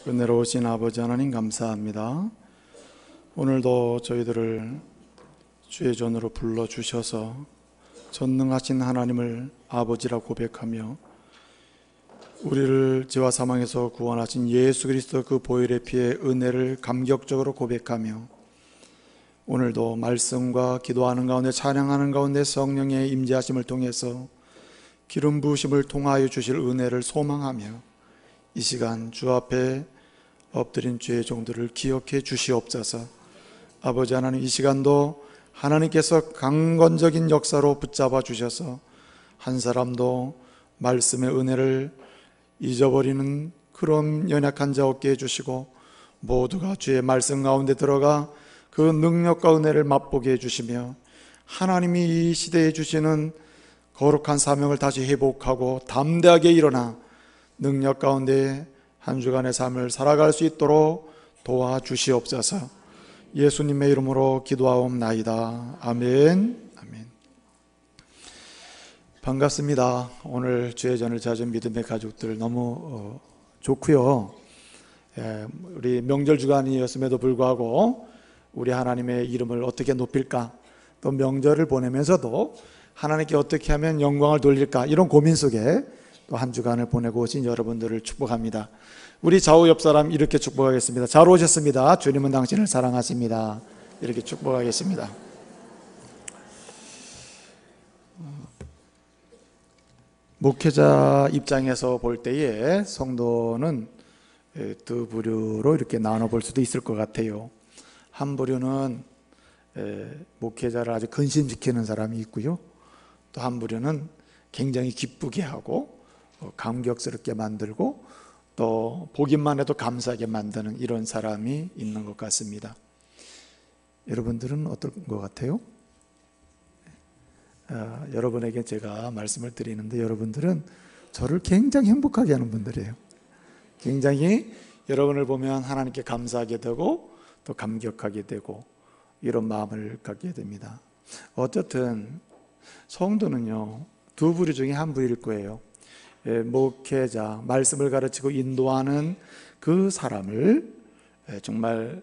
은혜로우신 아버지 하나님 감사합니다. 오늘도 저희들을 주의 전으로 불러주셔서 전능하신 하나님을 아버지라 고백하며 우리를 죄와 사망에서 구원하신 예수 그리스도 그 보혈의 피의 은혜를 감격적으로 고백하며 오늘도 말씀과 기도하는 가운데 찬양하는 가운데 성령의 임재하심을 통해서 기름 부으심을 통하여 주실 은혜를 소망하며 이 시간 주 앞에 엎드린 주의 종들을 기억해 주시옵소서. 아버지 하나님, 이 시간도 하나님께서 강건적인 역사로 붙잡아 주셔서 한 사람도 말씀의 은혜를 잊어버리는 그런 연약한 자 없게 해주시고 모두가 주의 말씀 가운데 들어가 그 능력과 은혜를 맛보게 해주시며 하나님이 이 시대에 주시는 거룩한 사명을 다시 회복하고 담대하게 일어나 능력 가운데 한 주간의 삶을 살아갈 수 있도록 도와주시옵소서. 예수님의 이름으로 기도하옵나이다. 아멘. 아멘. 반갑습니다. 오늘 주의 전을 찾은 믿음의 가족들 너무 좋고요. 우리 명절 주간이었음에도 불구하고 우리 하나님의 이름을 어떻게 높일까, 또 명절을 보내면서도 하나님께 어떻게 하면 영광을 돌릴까, 이런 고민 속에 또 한 주간을 보내고 오신 여러분들을 축복합니다. 우리 좌우 옆 사람 이렇게 축복하겠습니다. 잘 오셨습니다. 주님은 당신을 사랑하십니다. 이렇게 축복하겠습니다. 목회자 입장에서 볼 때에 성도는 두 부류로 이렇게 나눠볼 수도 있을 것 같아요. 한 부류는 목회자를 아주 근심시키는 사람이 있고요, 또 한 부류는 굉장히 기쁘게 하고 감격스럽게 만들고 또 보기만 해도 감사하게 만드는 이런 사람이 있는 것 같습니다. 여러분들은 어떤 것 같아요? 여러분에게 제가 말씀을 드리는데 여러분들은 저를 굉장히 행복하게 하는 분들이에요. 굉장히 여러분을 보면 하나님께 감사하게 되고 또 감격하게 되고 이런 마음을 갖게 됩니다. 어쨌든 성도는요, 두 부류 중에 한 부류일 거예요. 목회자, 말씀을 가르치고 인도하는 그 사람을 정말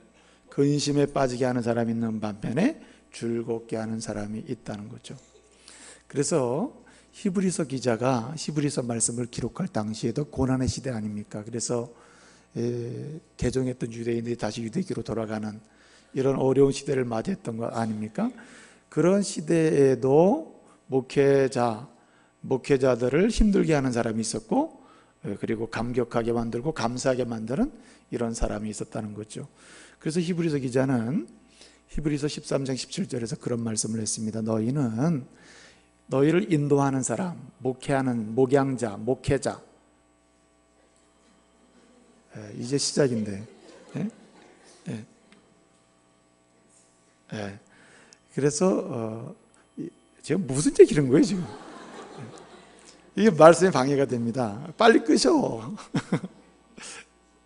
근심에 빠지게 하는 사람이 있는 반면에 즐겁게 하는 사람이 있다는 거죠. 그래서 히브리서 기자가 히브리서 말씀을 기록할 당시에도 고난의 시대 아닙니까? 그래서 개종했던 유대인들이 다시 유대교로 돌아가는 이런 어려운 시대를 맞이했던 거 아닙니까? 그런 시대에도 목회자들을 힘들게 하는 사람이 있었고, 그리고 감격하게 만들고 감사하게 만드는 이런 사람이 있었다는 거죠. 그래서 히브리서 기자는 히브리서 13장 17절에서 그런 말씀을 했습니다. 너희는 너희를 인도하는 사람, 목회하는 목양자, 목회자, 이제 시작인데, 그래서 지금 무슨 얘기를 하는 거예요 지금? 이게 말씀에 방해가 됩니다. 빨리 끄셔.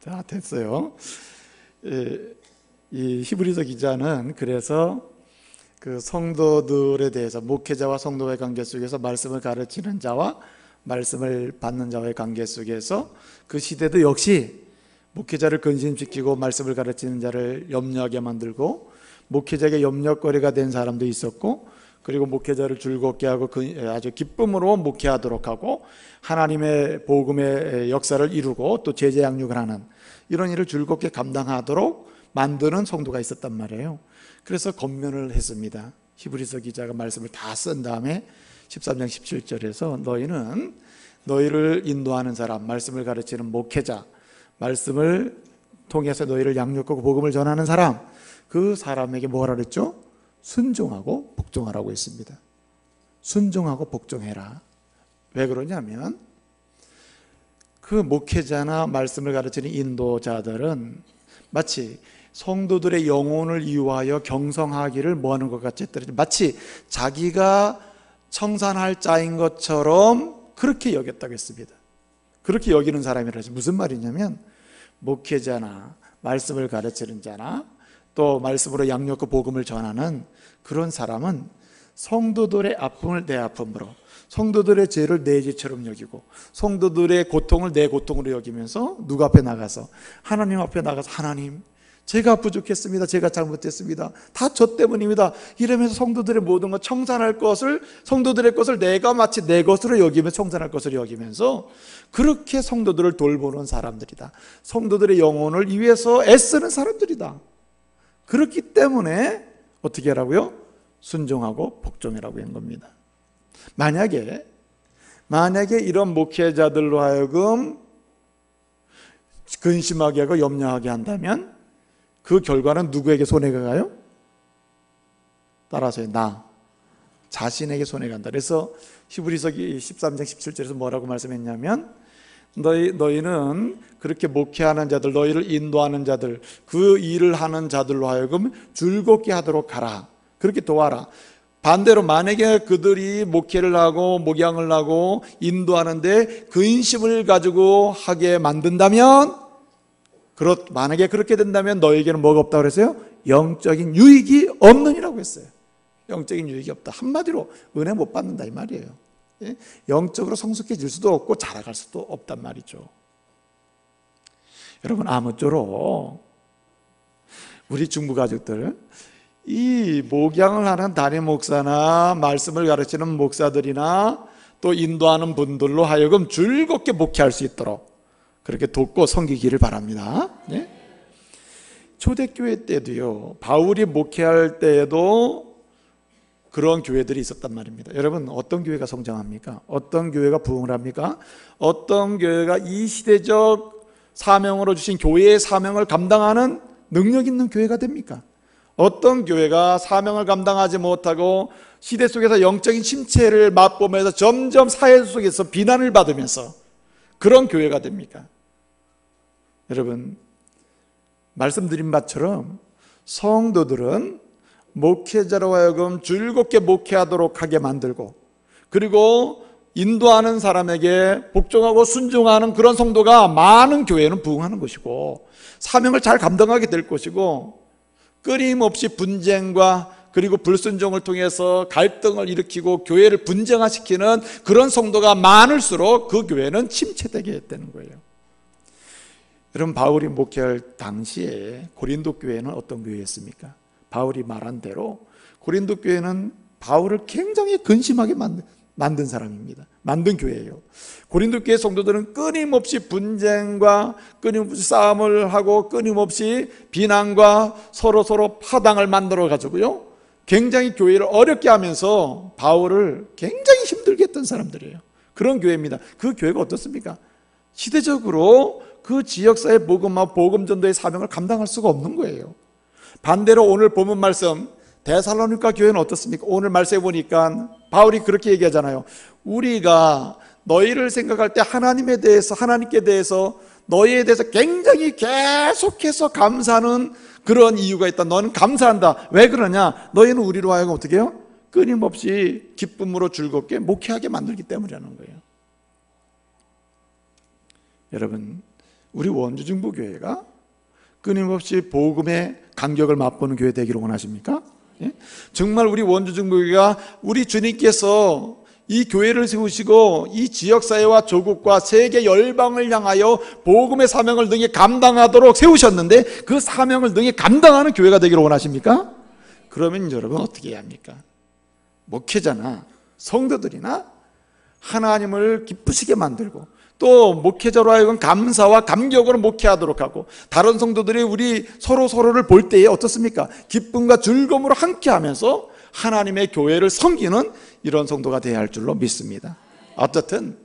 자, 됐어요. 이 히브리서 기자는 그래서 그 성도들에 대해서 목회자와 성도의 관계 속에서 말씀을 가르치는 자와 말씀을 받는 자와의 관계 속에서 그 시대도 역시 목회자를 근심시키고 말씀을 가르치는 자를 염려하게 만들고 목회자에게 염려거리가 된 사람도 있었고, 그리고 목회자를 즐겁게 하고 아주 기쁨으로 목회하도록 하고 하나님의 복음의 역사를 이루고 또 제자 양육을 하는 이런 일을 즐겁게 감당하도록 만드는 성도가 있었단 말이에요. 그래서 권면을 했습니다. 히브리서 기자가 말씀을 다 쓴 다음에 13장 17절에서 너희는 너희를 인도하는 사람, 말씀을 가르치는 목회자, 말씀을 통해서 너희를 양육하고 복음을 전하는 사람, 그 사람에게 뭐라 그랬죠? 순종하고 복종하라고 했습니다. 순종하고 복종해라. 왜 그러냐면 그 목회자나 말씀을 가르치는 인도자들은 마치 성도들의 영혼을 이유하여 경성하기를 뭐하는 것 같이 했더니 마치 자기가 청산할 자인 것처럼 그렇게 여겼다고 했습니다. 그렇게 여기는 사람이라서 무슨 말이냐면 목회자나 말씀을 가르치는 자나 또 말씀으로 양육과 복음을 전하는 그런 사람은 성도들의 아픔을 내 아픔으로, 성도들의 죄를 내 죄처럼 여기고 성도들의 고통을 내 고통으로 여기면서 누구 앞에 나가서 하나님 앞에 나가서 하나님 제가 부족했습니다. 제가 잘못했습니다. 다 저 때문입니다. 이러면서 성도들의 모든 것 청산할 것을 성도들의 것을 내가 마치 내 것으로 여기면서 청산할 것으로 여기면서 그렇게 성도들을 돌보는 사람들이다. 성도들의 영혼을 위해서 애쓰는 사람들이다. 그렇기 때문에 어떻게 하라고요? 순종하고 복종이라고 한 겁니다. 만약에 이런 목회자들로 하여금 근심하게 하고 염려하게 한다면 그 결과는 누구에게 손해가 가요? 따라서요, 나 자신에게 손해가 간다. 그래서 히브리서 13장 17절에서 뭐라고 말씀했냐면 너희는 그렇게 목회하는 자들, 너희를 인도하는 자들, 그 일을 하는 자들로 하여금 즐겁게 하도록 하라. 그렇게 도와라. 반대로 만약에 그들이 목회를 하고 목양을 하고 인도하는데 근심을 가지고 하게 만든다면, 만약에 그렇게 된다면 너에게는 뭐가 없다고 그랬어요? 영적인 유익이 없느니라고 했어요. 영적인 유익이 없다. 한마디로 은혜 못 받는다 이 말이에요. 영적으로 성숙해질 수도 없고 자라갈 수도 없단 말이죠. 여러분, 아무쪼록 우리 중부 가족들, 이 목양을 하는 담임 목사나 말씀을 가르치는 목사들이나 또 인도하는 분들로 하여금 즐겁게 목회할 수 있도록 그렇게 돕고 섬기기를 바랍니다. 네? 초대교회 때도요, 바울이 목회할 때에도 그런 교회들이 있었단 말입니다. 여러분, 어떤 교회가 성장합니까? 어떤 교회가 부흥을 합니까? 어떤 교회가 이 시대적 사명으로 주신 교회의 사명을 감당하는 능력 있는 교회가 됩니까? 어떤 교회가 사명을 감당하지 못하고 시대 속에서 영적인 침체를 맛보면서 점점 사회 속에서 비난을 받으면서 그런 교회가 됩니까? 여러분, 말씀드린 바처럼 성도들은 목회자로 하여금 즐겁게 목회하도록 하게 만들고, 그리고 인도하는 사람에게 복종하고 순종하는 그런 성도가 많은 교회는 부흥하는 것이고 사명을 잘 감당하게 될 것이고, 끊임없이 분쟁과 그리고 불순종을 통해서 갈등을 일으키고 교회를 분쟁화시키는 그런 성도가 많을수록 그 교회는 침체되게 되는 거예요. 여러분, 바울이 목회할 당시에 고린도 교회는 어떤 교회였습니까? 바울이 말한 대로 고린도 교회는 바울을 굉장히 근심하게 만든 사람입니다. 만든 교회예요. 고린도 교회 성도들은 끊임없이 분쟁과 끊임없이 싸움을 하고 끊임없이 비난과 서로 파당을 만들어 가지고요, 굉장히 교회를 어렵게 하면서 바울을 굉장히 힘들게 했던 사람들이에요. 그런 교회입니다. 그 교회가 어떻습니까? 시대적으로 그 지역사회 복음과 복음전도의 사명을 감당할 수가 없는 거예요. 반대로 오늘 본문 말씀 데살로니가 교회는 어떻습니까? 오늘 말씀해 보니까 바울이 그렇게 얘기하잖아요. 우리가 너희를 생각할 때 하나님께 대해서 너희에 대해서 굉장히 계속해서 감사하는 그런 이유가 있다. 너는 감사한다. 왜 그러냐? 너희는 우리로 하여금 어떻게 해요? 끊임없이 기쁨으로 즐겁게 목회하게 만들기 때문이라는 거예요. 여러분, 우리 원주중부교회가 끊임없이 복음의 간격을 맛보는 교회 되기를 원하십니까? 예? 정말 우리 원주중부교회가 우리 주님께서 이 교회를 세우시고 이 지역사회와 조국과 세계 열방을 향하여 복음의 사명을 능히 감당하도록 세우셨는데 그 사명을 능히 감당하는 교회가 되기를 원하십니까? 그러면 여러분 어떻게 해야 합니까? 목회자나 성도들이나 하나님을 기쁘시게 만들고 또 목회자로 하여금 감사와 감격으로 목회하도록 하고, 다른 성도들이 우리 서로를 볼 때에 어떻습니까? 기쁨과 즐거움으로 함께하면서 하나님의 교회를 섬기는 이런 성도가 되어야 할 줄로 믿습니다. 어쨌든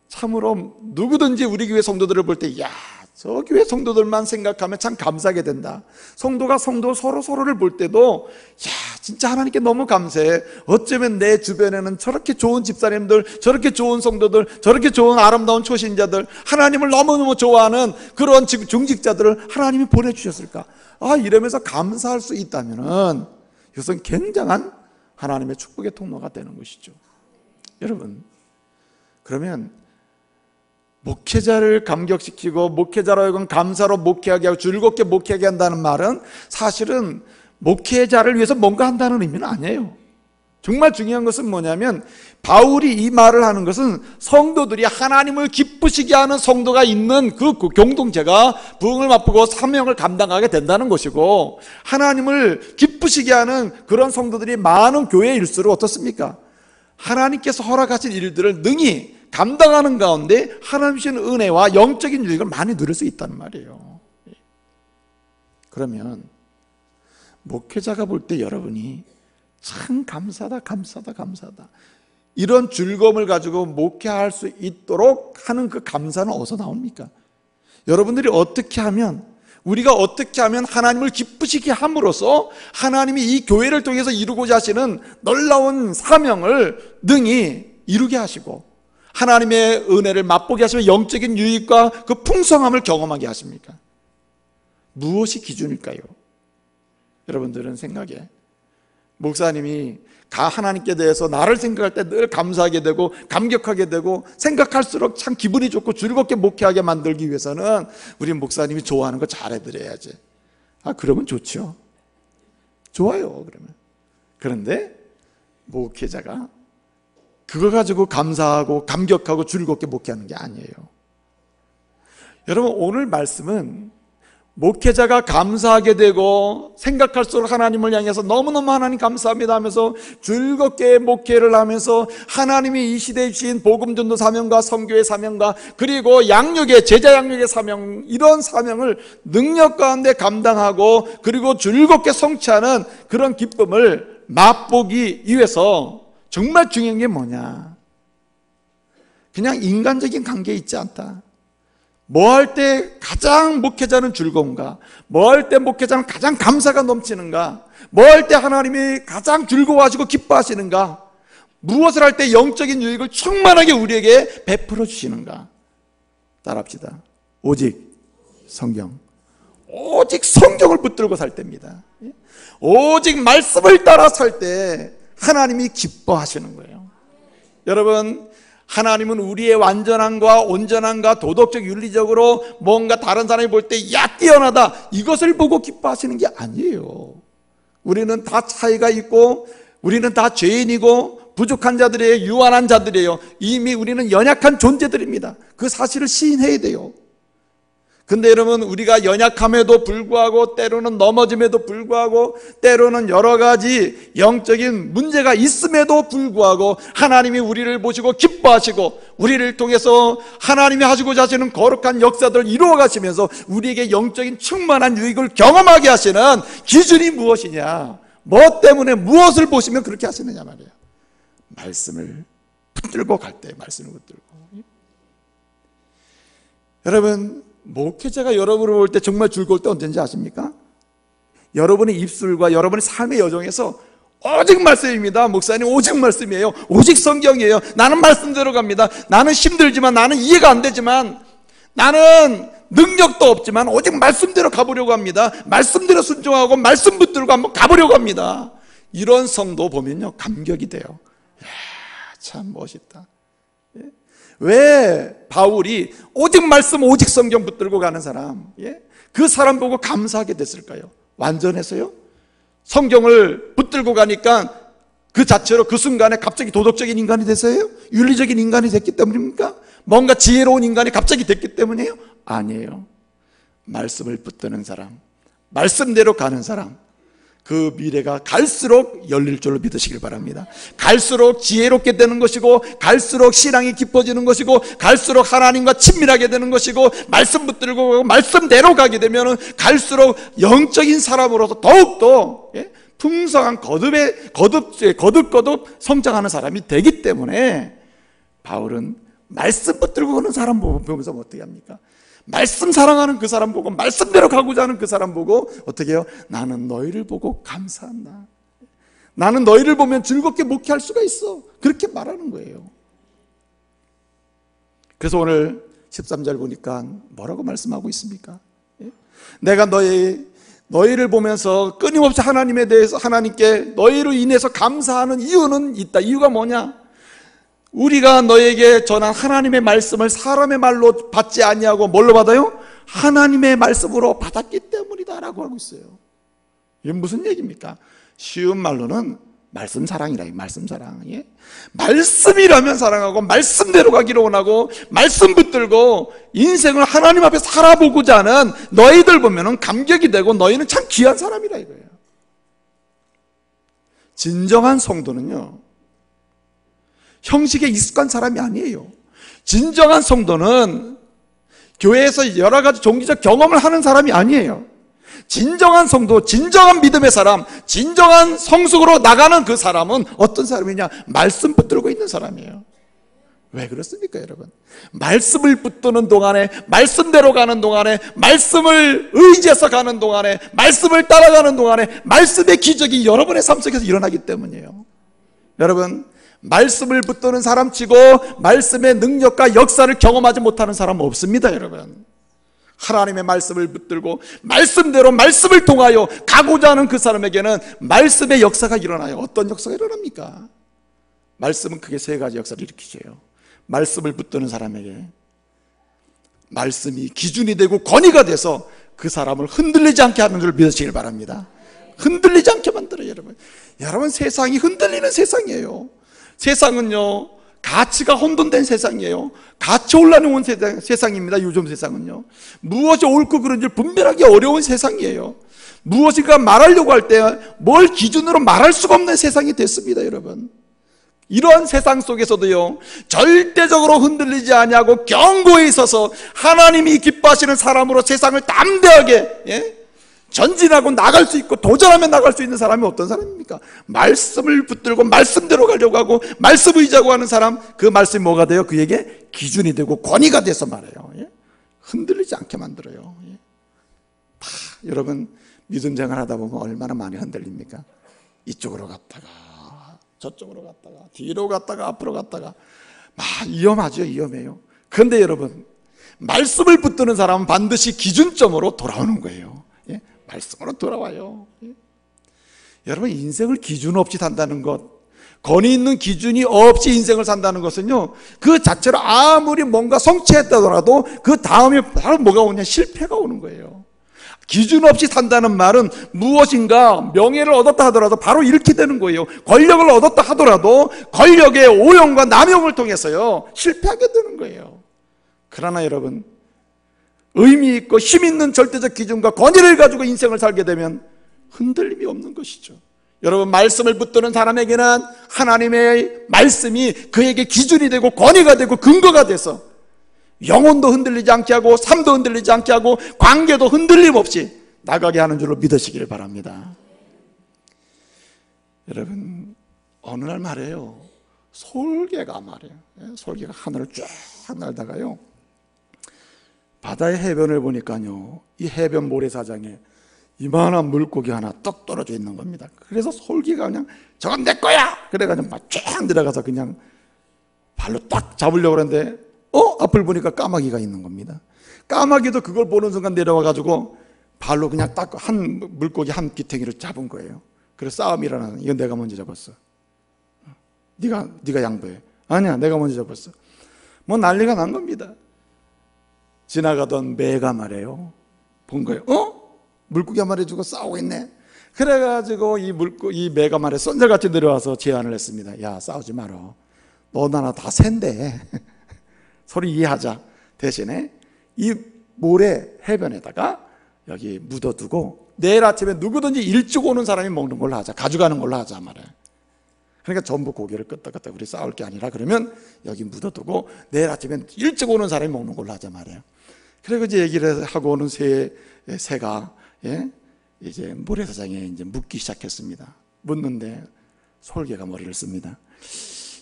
참으로 누구든지 우리 교회 성도들을 볼 때, 야, 저 교회 성도들만 생각하면 참 감사하게 된다. 성도가 서로를 볼 때도, 야, 진짜 하나님께 너무 감사해. 어쩌면 내 주변에는 저렇게 좋은 집사님들, 저렇게 좋은 성도들, 저렇게 좋은 아름다운 초신자들, 하나님을 너무너무 좋아하는 그런 중직자들을 하나님이 보내주셨을까? 이러면서 감사할 수 있다면은 이것은 굉장한 하나님의 축복의 통로가 되는 것이죠. 여러분, 그러면 목회자를 감격시키고 목회자로 하여금 감사로 목회하게 하고 즐겁게 목회하게 한다는 말은 사실은 목회자를 위해서 뭔가 한다는 의미는 아니에요. 정말 중요한 것은 뭐냐면 바울이 이 말을 하는 것은 성도들이 하나님을 기쁘시게 하는 성도가 있는 그 공동체가 부흥을 맛보고 사명을 감당하게 된다는 것이고, 하나님을 기쁘시게 하는 그런 성도들이 많은 교회일수록 어떻습니까? 하나님께서 허락하신 일들을 능히 감당하는 가운데 하나님 주신 은혜와 영적인 유익을 많이 누릴 수 있다는 말이에요. 그러면 목회자가 볼 때 여러분이 참 감사하다 이런 즐거움을 가지고 목회할 수 있도록 하는 그 감사는 어디서 나옵니까? 여러분들이 어떻게 하면, 우리가 어떻게 하면 하나님을 기쁘시게 함으로써 하나님이 이 교회를 통해서 이루고자 하시는 놀라운 사명을 능히 이루게 하시고 하나님의 은혜를 맛보게 하시며 영적인 유익과 그 풍성함을 경험하게 하십니까? 무엇이 기준일까요? 여러분들은 생각에 목사님이 하나님께 대해서 나를 생각할 때 늘 감사하게 되고 감격하게 되고 생각할수록 참 기분이 좋고 즐겁게 목회하게 만들기 위해서는 우리 목사님이 좋아하는 거 잘해드려야지. 그러면 좋죠. 좋아요. 그런데 목회자가 그거 가지고 감사하고 감격하고 즐겁게 목회하는 게 아니에요. 여러분, 오늘 말씀은 목회자가 감사하게 되고 생각할수록 하나님을 향해서 너무너무 하나님 감사합니다 하면서 즐겁게 목회를 하면서 하나님이 이 시대에 주신 복음전도 사명과 선교의 사명과 그리고 양육의 제자 양육의 사명, 이런 사명을 능력 가운데 감당하고 그리고 즐겁게 성취하는 그런 기쁨을 맛보기 위해서 정말 중요한 게 뭐냐? 그냥 인간적인 관계에 있지 않다. 뭐 할 때 가장 목회자는 즐거운가? 뭐 할 때 목회자는 가장 감사가 넘치는가? 뭐 할 때 하나님이 가장 즐거워하시고 기뻐하시는가? 무엇을 할 때 영적인 유익을 충만하게 우리에게 베풀어 주시는가? 따라합시다. 오직 성경. 오직 성경을 붙들고 살 때입니다. 오직 말씀을 따라 살 때 하나님이 기뻐하시는 거예요. 여러분, 하나님은 우리의 완전함과 온전함과 도덕적 윤리적으로 뭔가 다른 사람이 볼 때 야 뛰어나다 이것을 보고 기뻐하시는 게 아니에요. 우리는 다 차이가 있고 우리는 다 죄인이고 부족한 자들이에요. 유한한 자들이에요. 이미 우리는 연약한 존재들입니다. 그 사실을 시인해야 돼요. 근데 여러분, 우리가 연약함에도 불구하고 때로는 넘어짐에도 불구하고 때로는 여러 가지 영적인 문제가 있음에도 불구하고 하나님이 우리를 보시고 기뻐하시고 우리를 통해서 하나님이 하시고자 하시는 거룩한 역사들을 이루어 가시면서 우리에게 영적인 충만한 유익을 경험하게 하시는 기준이 무엇이냐? 뭐 때문에 무엇을 보시면 그렇게 하시느냐 말이에요. 말씀을 붙들고 갈 때 말씀을 붙들고. 여러분, 목회자가 여러분을 볼 때 정말 즐거울 때 언제인지 아십니까? 여러분의 입술과 여러분의 삶의 여정에서 오직 말씀입니다. 목사님 오직 말씀이에요. 오직 성경이에요. 나는 말씀대로 갑니다. 나는 힘들지만, 나는 이해가 안 되지만, 나는 능력도 없지만 오직 말씀대로 가보려고 합니다. 말씀대로 순종하고 말씀 붙들고 한번 가보려고 합니다. 이런 성도 보면요 감격이 돼요. 이야, 참 멋있다. 왜 바울이 오직 말씀 오직 성경 붙들고 가는 사람, 그 사람 보고 감사하게 됐을까요? 완전해서요? 성경을 붙들고 가니까 그 자체로 그 순간에 갑자기 도덕적인 인간이 됐어요? 윤리적인 인간이 됐기 때문입니까? 뭔가 지혜로운 인간이 갑자기 됐기 때문이에요? 아니에요. 말씀을 붙드는 사람, 말씀대로 가는 사람, 그 미래가 갈수록 열릴 줄로 믿으시길 바랍니다. 갈수록 지혜롭게 되는 것이고 갈수록 신앙이 깊어지는 것이고 갈수록 하나님과 친밀하게 되는 것이고 말씀 붙들고 말씀대로 가게 되면 갈수록 영적인 사람으로서 더욱더 풍성한 거듭 성장하는 사람이 되기 때문에 바울은 말씀 붙들고 가는 사람 보면서 어떻게 합니까? 말씀 사랑하는 그 사람 보고 말씀대로 가고자 하는 그 사람 보고 어떻게 해요? 나는 너희를 보고 감사한다. 나는 너희를 보면 즐겁게 목회할 수가 있어. 그렇게 말하는 거예요. 그래서 오늘 13절 보니까 뭐라고 말씀하고 있습니까? 내가 너희를 보면서 끊임없이 하나님에 대해서 하나님께 너희로 인해서 감사하는 이유는 있다. 이유가 뭐냐? 우리가 너에게 전한 하나님의 말씀을 사람의 말로 받지 아니하고 뭘로 받아요? 하나님의 말씀으로 받았기 때문이다 라고 하고 있어요. 이게 무슨 얘기입니까? 쉬운 말로는 말씀 사랑이라. 말씀 사랑. 예? 말씀이라면 사랑하고 말씀대로 가기를 원하고 말씀 붙들고 인생을 하나님 앞에 살아보고자 하는 너희들 보면은 감격이 되고 너희는 참 귀한 사람이라 이거예요. 진정한 성도는요, 형식에 익숙한 사람이 아니에요. 진정한 성도는 교회에서 여러 가지 종교적 경험을 하는 사람이 아니에요. 진정한 성도, 진정한 믿음의 사람, 진정한 성숙으로 나가는 그 사람은 어떤 사람이냐? 말씀 붙들고 있는 사람이에요. 왜 그렇습니까, 여러분? 말씀을 붙드는 동안에, 말씀대로 가는 동안에, 말씀을 의지해서 가는 동안에, 말씀을 따라가는 동안에 말씀의 기적이 여러분의 삶 속에서 일어나기 때문이에요. 여러분, 말씀을 붙드는 사람치고 말씀의 능력과 역사를 경험하지 못하는 사람은 없습니다, 여러분. 하나님의 말씀을 붙들고 말씀대로 말씀을 통하여 가고자 하는 그 사람에게는 말씀의 역사가 일어나요. 어떤 역사가 일어납니까? 말씀은 크게 세 가지 역사를 일으키죠. 말씀을 붙드는 사람에게 말씀이 기준이 되고 권위가 돼서 그 사람을 흔들리지 않게 하는 줄 믿으시길 바랍니다. 흔들리지 않게 만들어요, 여러분. 여러분, 세상이 흔들리는 세상이에요. 세상은요, 가치가 혼돈된 세상이에요. 가치 혼란이 온 세상입니다. 요즘 세상은요, 무엇이 옳고 그른지 분별하기 어려운 세상이에요. 무엇인가 말하려고 할 때 뭘 기준으로 말할 수가 없는 세상이 됐습니다, 여러분. 이러한 세상 속에서도요, 절대적으로 흔들리지 아니하고 견고히 있어서 하나님이 기뻐하시는 사람으로 세상을 담대하게 전진하고 나갈 수 있고 도전하며 나갈 수 있는 사람이 어떤 사람입니까? 말씀을 붙들고 말씀대로 가려고 하고 말씀 의지하고 하는 사람, 그 말씀이 뭐가 돼요? 그에게 기준이 되고 권위가 돼서 말해요. 흔들리지 않게 만들어요. 여러분, 믿음 생활하다 보면 얼마나 많이 흔들립니까? 이쪽으로 갔다가 저쪽으로 갔다가 뒤로 갔다가 앞으로 갔다가 위험하죠. 위험해요. 그런데 여러분, 말씀을 붙드는 사람은 반드시 기준점으로 돌아오는 거예요. 말씀으로 돌아와요. 여러분, 인생을 기준 없이 산다는 것, 권위 있는 기준이 없이 인생을 산다는 것은요, 그 자체로 아무리 뭔가 성취했다더라도 그 다음에 바로 뭐가 오냐? 실패가 오는 거예요. 기준 없이 산다는 말은 무엇인가 명예를 얻었다 하더라도 바로 잃게 되는 거예요. 권력을 얻었다 하더라도 권력의 오용과 남용을 통해서요, 실패하게 되는 거예요. 그러나 여러분, 의미 있고 힘 있는 절대적 기준과 권위를 가지고 인생을 살게 되면 흔들림이 없는 것이죠. 여러분, 말씀을 붙드는 사람에게는 하나님의 말씀이 그에게 기준이 되고 권위가 되고 근거가 돼서 영혼도 흔들리지 않게 하고 삶도 흔들리지 않게 하고 관계도 흔들림 없이 나가게 하는 줄로 믿으시길 바랍니다. 여러분, 어느 날 말이에요, 솔개가 말이에요, 솔개가 하늘을 쫙 날다가요, 바다의 해변을 보니까요, 이 해변 모래사장에 이만한 물고기 하나 떡 떨어져 있는 겁니다. 그래서 솔개가 그냥 저건 내 거야! 그래가지고 막 쫙 들어가서 그냥 발로 딱 잡으려고 그러는데 앞을 보니까 까마귀가 있는 겁니다. 까마귀도 그걸 보는 순간 내려와가지고 발로 그냥 딱 한 물고기 한 기탱이를 잡은 거예요. 그래서 싸움이 일어나는, 이건 내가 먼저 잡았어. 네가 양보해. 아니야, 내가 먼저 잡았어. 뭐 난리가 난 겁니다. 지나가던 매가 말이에요, 본 거예요. 물고기 한 마리 주고 싸우고 있네. 그래가지고 이 매가 말에 쏜살같이 내려와서 제안을 했습니다. 야, 싸우지 마라. 너 나나 다 샌데 서로 이해하자. 대신에 이 모래 해변에다가 여기 묻어두고 내일 아침에 누구든지 일찍 오는 사람이 먹는 걸로 하자. 가져가는 걸로 하자 말이에요. 그러니까 전부 고개를 끄덕끄덕, 우리 싸울 게 아니라 그러면 여기 묻어두고 내일 아침에 일찍 오는 사람이 먹는 걸로 하자 말이에요. 그리고 이제 얘기를 하고 오는 새가 이제 모래사장에 이제 묻기 시작했습니다. 묻는데 솔개가 머리를 씁니다.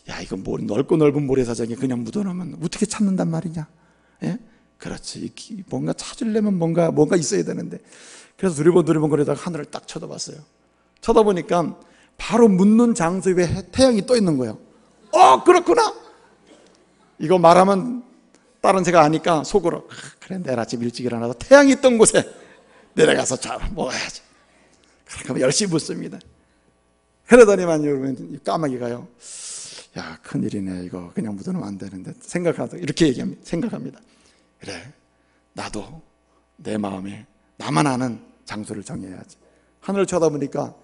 야, 이거 넓고 넓은 모래사장에 그냥 묻어놓으면 어떻게 찾는단 말이냐? 그렇지. 뭔가 찾으려면 뭔가 있어야 되는데. 그래서 두리번 거리다가 하늘을 딱 쳐다봤어요. 쳐다보니까 바로 묻는 장소 위에 태양이 떠 있는 거예요. 그렇구나. 이거 말하면 다른 새가 아니까 속으로, 그래, 내일 아침 일찍 일어나서 태양이 있던 곳에 내려가서 잘 먹어야지. 그러니까 열심히 묻습니다. 그러더니만 여러분, 이 까마귀가요, 야, 큰일이네. 이거 그냥 묻어놓으면 안 되는데 이렇게 생각합니다. 그래, 나도 내 마음에 나만 아는 장소를 정해야지. 하늘을 쳐다보니까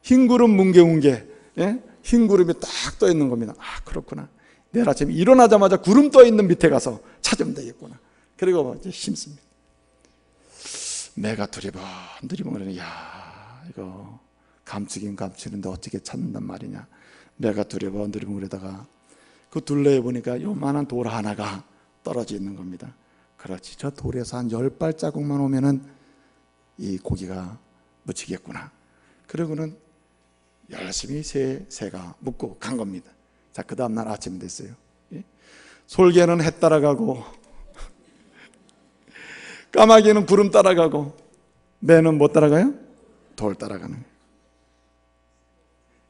흰 구름 뭉게뭉게 예? 흰 구름이 딱 떠 있는 겁니다. 아, 그렇구나. 내일 아침에 일어나자마자 구름 떠 있는 밑에 가서 찾으면 되겠구나. 그리고 이제 심습니다. 매가 두리번 그러니, 야, 이거 감추긴 감추는데 어떻게 찾는단 말이냐. 매가 두리번 그러다가 그 둘레에 보니까 요만한 돌 하나가 떨어져 있는 겁니다. 그렇지, 저 돌에서 한 10발자국만 오면은 이 고기가 묻히겠구나. 그러고는 열심히 새가 묻고 간 겁니다. 자, 그 다음날 아침 됐어요. 예? 솔개는 해 따라가고 까마귀는 구름 따라가고 매는 뭐 따라가요? 돌 따라가는 거예요.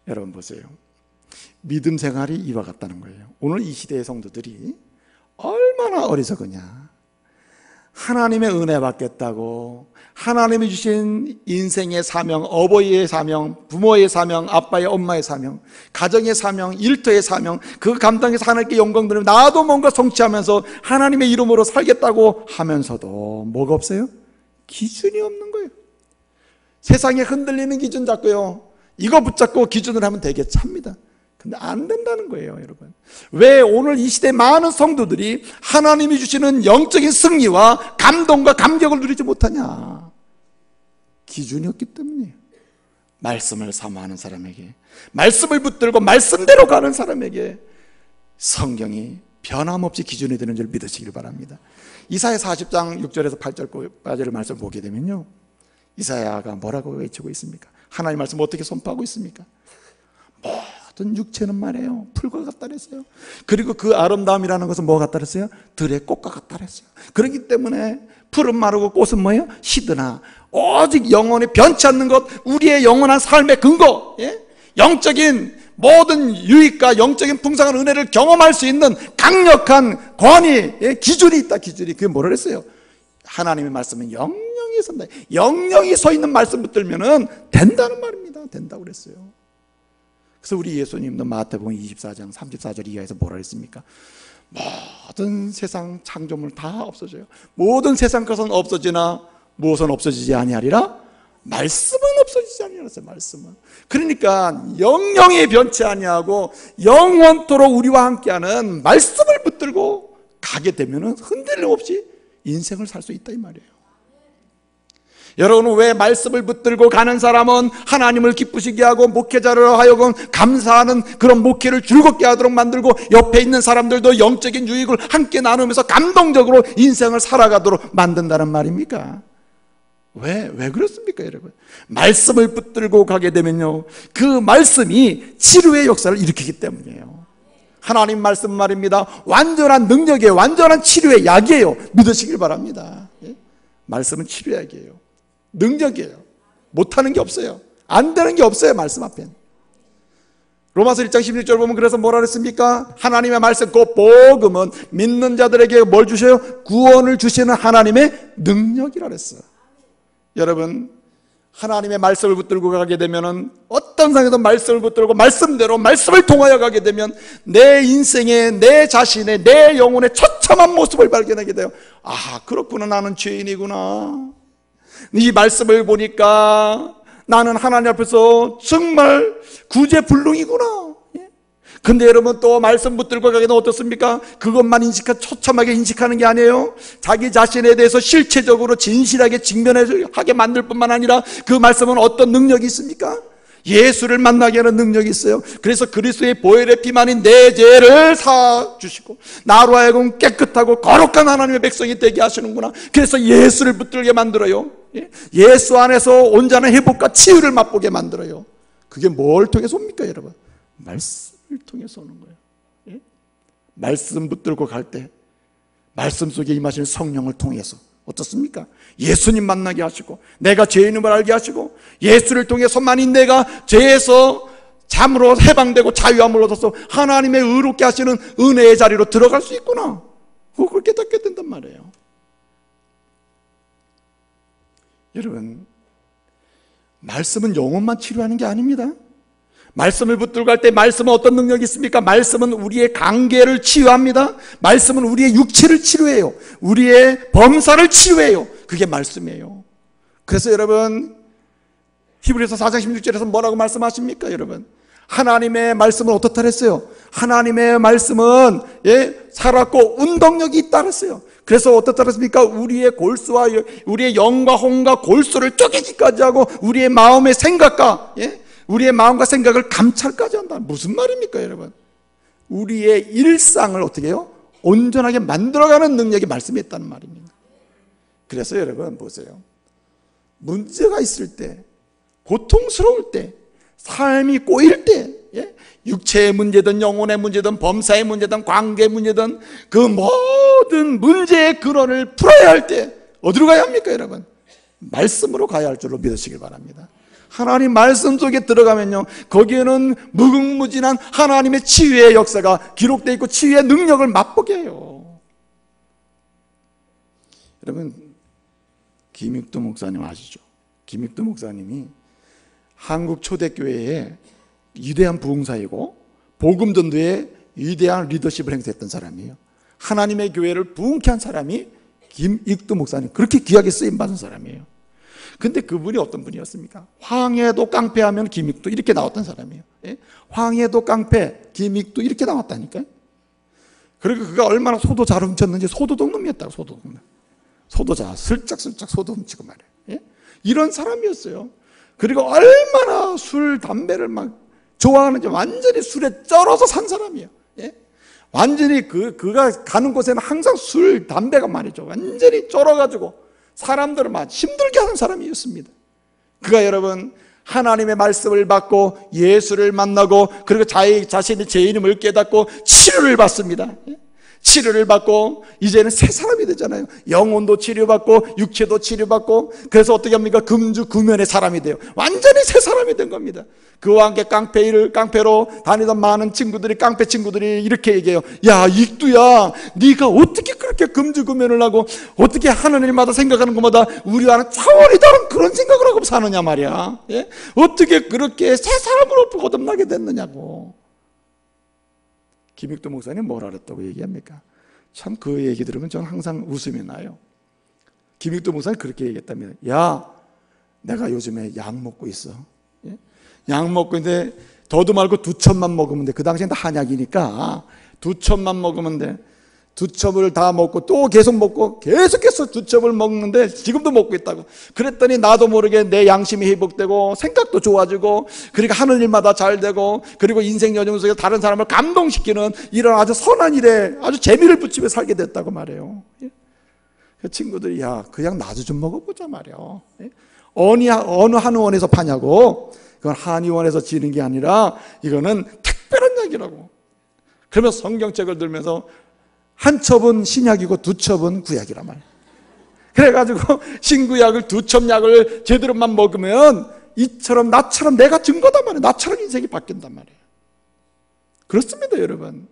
여러분 보세요. 믿음 생활이 이와 같다는 거예요. 오늘 이 시대의 성도들이 얼마나 어리석으냐. 하나님의 은혜 받겠다고 하나님이 주신 인생의 사명, 어버이의 사명, 부모의 사명, 아빠의 엄마의 사명, 가정의 사명, 일터의 사명, 그 감당해서 하나님께 영광 드리며 나도 뭔가 성취하면서 하나님의 이름으로 살겠다고 하면서도 뭐가 없어요? 기준이 없는 거예요. 세상에 흔들리는 기준 잡고요, 이거 붙잡고 기준을 하면 되게 찹니다. 근데 안 된다는 거예요, 여러분. 왜 오늘 이 시대 많은 성도들이 하나님이 주시는 영적인 승리와 감동과 감격을 누리지 못하냐? 기준이 없기 때문이에요. 말씀을 사모하는 사람에게, 말씀을 붙들고 말씀대로 가는 사람에게 성경이 변함없이 기준이 되는 줄 믿으시길 바랍니다. 이사야 40장 6절에서 8절까지를 말씀 보게 되면요, 이사야가 뭐라고 외치고 있습니까? 하나님의 말씀 어떻게 선포하고 있습니까? 모든 육체는 말이에요, 풀과 같다 그랬어요. 그리고 그 아름다움이라는 것은 뭐가 같다 그랬어요? 들의 꽃과 같다 그랬어요. 그렇기 때문에 풀은 마르고 꽃은 뭐예요? 시드나 오직 영원히 변치 않는 것, 우리의 영원한 삶의 근거, 예? 영적인 모든 유익과 영적인 풍성한 은혜를 경험할 수 있는 강력한 권위, 예? 기준이 있다. 기준이. 그게 뭐라 그랬어요? 하나님의 말씀은 영영이 선다. 영영이 서 있는 말씀 붙들면은 된다는 말입니다. 된다고 그랬어요. 그래서 우리 예수님도 마태복음 24장 34절 이하에서 뭐라 했습니까? 모든 세상 창조물 다 없어져요. 모든 세상 것은 없어지나 무엇은 없어지지 아니하리라? 말씀은 없어지지 아니하리라. 말씀은. 그러니까 영영이 변치 아니하고 영원토록 우리와 함께하는 말씀을 붙들고 가게 되면은 흔들림 없이 인생을 살 수 있다 이 말이에요. 여러분은 왜 말씀을 붙들고 가는 사람은 하나님을 기쁘시게 하고 목회자를 하여금 감사하는 그런 목회를 즐겁게 하도록 만들고 옆에 있는 사람들도 영적인 유익을 함께 나누면서 감동적으로 인생을 살아가도록 만든다는 말입니까? 왜 그렇습니까, 여러분? 말씀을 붙들고 가게 되면요, 그 말씀이 치료의 역사를 일으키기 때문이에요. 하나님 말씀 말입니다. 완전한 능력이에요. 완전한 치료의 약이에요. 믿으시길 바랍니다. 말씀은 치료약이에요. 능력이에요. 못하는 게 없어요. 안 되는 게 없어요, 말씀 앞엔. 로마서 1장 16절 보면 그래서 뭐라 그랬습니까? 하나님의 말씀, 그 복음은 믿는 자들에게 뭘 주셔요? 구원을 주시는 하나님의 능력이라 그랬어요. 여러분, 하나님의 말씀을 붙들고 가게 되면은 어떤 상황에서 말씀을 붙들고 말씀대로 말씀을 통하여 가게 되면 내 인생의, 내 자신의, 내 영혼의 처참한 모습을 발견하게 돼요. 아, 그렇구나. 나는 죄인이구나. 이 말씀을 보니까 나는 하나님 앞에서 정말 구제불능이구나. 근데 여러분 또 말씀 붙들고 가게 되면 어떻습니까? 그것만 처참하게 인식하는 게 아니에요. 자기 자신에 대해서 실체적으로 진실하게 직면하게 만들 뿐만 아니라 그 말씀은 어떤 능력이 있습니까? 예수를 만나게 하는 능력이 있어요. 그래서 그리스도의 보혈의 피만이 내 죄를 사주시고 나로 하여금 깨끗하고 거룩한 하나님의 백성이 되게 하시는구나. 그래서 예수를 붙들게 만들어요. 예수 안에서 온전한 회복과 치유를 맛보게 만들어요. 그게 뭘 통해서 옵니까, 여러분? 말씀을 통해서 오는 거예요. 말씀 붙들고 갈 때 말씀 속에 임하시는 성령을 통해서 어떻습니까? 예수님 만나게 하시고 내가 죄인임을 알게 하시고 예수를 통해서만이 내가 죄에서 잠으로 해방되고 자유함을 얻어서 하나님의 의롭게 하시는 은혜의 자리로 들어갈 수 있구나. 그걸 깨닫게 된단 말이에요. 여러분, 말씀은 영혼만 치료하는 게 아닙니다. 말씀을 붙들고 갈 때 말씀은 어떤 능력이 있습니까? 말씀은 우리의 관계를 치유합니다. 말씀은 우리의 육체를 치료해요. 우리의 범사를 치유해요. 그게 말씀이에요. 그래서 여러분, 히브리서 4장 16절에서 뭐라고 말씀하십니까, 여러분? 하나님의 말씀은 어떻다 그랬어요? 하나님의 말씀은 살았고 운동력이 있다 그랬어요. 그래서 어떻다 그랬습니까? 우리의 골수와 우리의 영과 혼과 골수를 쪼개기까지 하고 우리의 마음의 생각과 우리의 마음과 생각을 감찰까지 한다. 무슨 말입니까, 여러분? 우리의 일상을 어떻게 해요? 온전하게 만들어가는 능력이 말씀에 있다는 말입니다. 그래서 여러분 보세요. 문제가 있을 때, 고통스러울 때, 삶이 꼬일 때, 육체의 문제든 영혼의 문제든 범사의 문제든 관계의 문제든 그 모든 문제의 근원을 풀어야 할 때 어디로 가야 합니까, 여러분? 말씀으로 가야 할 줄로 믿으시길 바랍니다. 하나님 말씀 속에 들어가면요, 거기에는 무궁무진한 하나님의 치유의 역사가 기록되어 있고 치유의 능력을 맛보게 해요. 여러분, 김익두 목사님 아시죠? 김익두 목사님이 한국 초대교회의 위대한 부흥사이고 복음전도에 위대한 리더십을 행사했던 사람이에요. 하나님의 교회를 부흥케 한 사람이 김익두 목사님, 그렇게 귀하게 쓰임받은 사람이에요. 근데 그분이 어떤 분이었습니까? 황해도 깡패하면 김익두 이렇게 나왔던 사람이에요. 황해도 깡패 김익두 이렇게 나왔다니까요. 그리고 그가 얼마나 소도 잘 훔쳤는지 소도둑 놈이었다고. 소도자 슬쩍슬쩍 소도 훔치고 말이에요. 이런 사람이었어요. 그리고 얼마나 술 담배를 막 좋아하는지 완전히 술에 쩔어서 산 사람이에요. 완전히 그가 가는 곳에는 항상 술 담배가 말이죠, 완전히 쩔어가지고 사람들을 막 힘들게 하는 사람이었습니다. 그가 여러분 하나님의 말씀을 받고 예수를 만나고 그리고 자신의 죄인임을 깨닫고 치료를 받습니다. 치료를 받고 이제는 새 사람이 되잖아요. 영혼도 치료받고 육체도 치료받고, 그래서 어떻게 합니까? 금주구면의 사람이 돼요. 완전히 새 사람이 된 겁니다. 그와 함께 깡패로 다니던 많은 친구들이, 깡패 친구들이 이렇게 얘기해요. 야, 익두야, 네가 어떻게 그렇게 금주구면을 하고 어떻게 하는 일마다 생각하는 것마다 우리와는 차원이 다른 그런 생각을 하고 사느냐 말이야. 어떻게 그렇게 새 사람으로 거듭나게 됐느냐고. 김익두 목사님 뭐라 그랬다고 얘기합니까? 참 그 얘기 들으면 저는 항상 웃음이 나요. 김익두 목사님 그렇게 얘기했답니다. 야, 내가 요즘에 약 먹고 있어. 약 먹고 있는데 더도 말고 2첩만 먹으면 돼. 그 당시엔 다 한약이니까 2첩만 먹으면 돼. 2첩을 다 먹고 또 계속 먹고 계속해서 2첩을 먹는데 지금도 먹고 있다고. 그랬더니 나도 모르게 내 양심이 회복되고 생각도 좋아지고, 그리고 하는 일마다 잘 되고, 그리고 인생 여정 속에서 다른 사람을 감동시키는 이런 아주 선한 일에 아주 재미를 붙이며 살게 됐다고 말해요. 그 친구들이 야, 그 약 나도 좀 먹어보자 말이야. 어느 한의원에서 파냐고. 그건 한의원에서 지는 게 아니라 이거는 특별한 약이라고. 그러면서 성경책을 들면서 한 첩은 신약이고 2첩은 구약이란 말이에요. 그래가지고 신구약을 2첩 약을 제대로만 먹으면 이처럼 나처럼 내가 증거단 말이에요. 나처럼 인생이 바뀐단 말이에요. 그렇습니다, 여러분.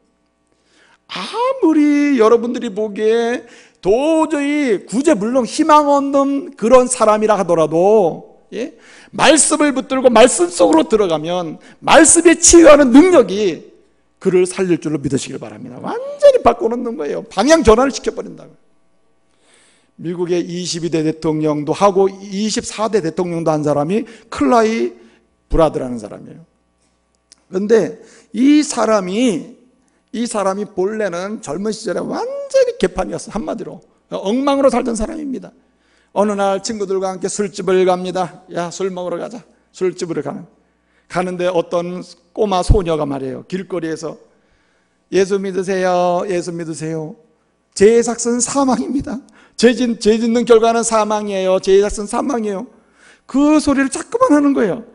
아무리 여러분들이 보기에 도저히 구제불능 희망 없는 그런 사람이라 하더라도 말씀을 붙들고 말씀 속으로 들어가면 말씀에 치유하는 능력이 그를 살릴 줄로 믿으시길 바랍니다. 완전히 바꿔놓는 거예요. 방향 전환을 시켜버린다고요. 미국의 22대 대통령도 하고 24대 대통령도 한 사람이 클라이 브라드라는 사람이에요. 그런데 이 사람이 본래는 젊은 시절에 완전히 개판이었어. 한마디로 엉망으로 살던 사람입니다. 어느 날 친구들과 함께 술집을 갑니다. 야, 술 먹으러 가자. 술집으로 가는데 어떤 꼬마 소녀가 말이에요. 길거리에서 예수 믿으세요. 예수 믿으세요. 죄의 삭은 사망입니다. 죄 짓는 결과는 사망이에요. 죄의 삭은 사망이에요. 그 소리를 자꾸만 하는 거예요.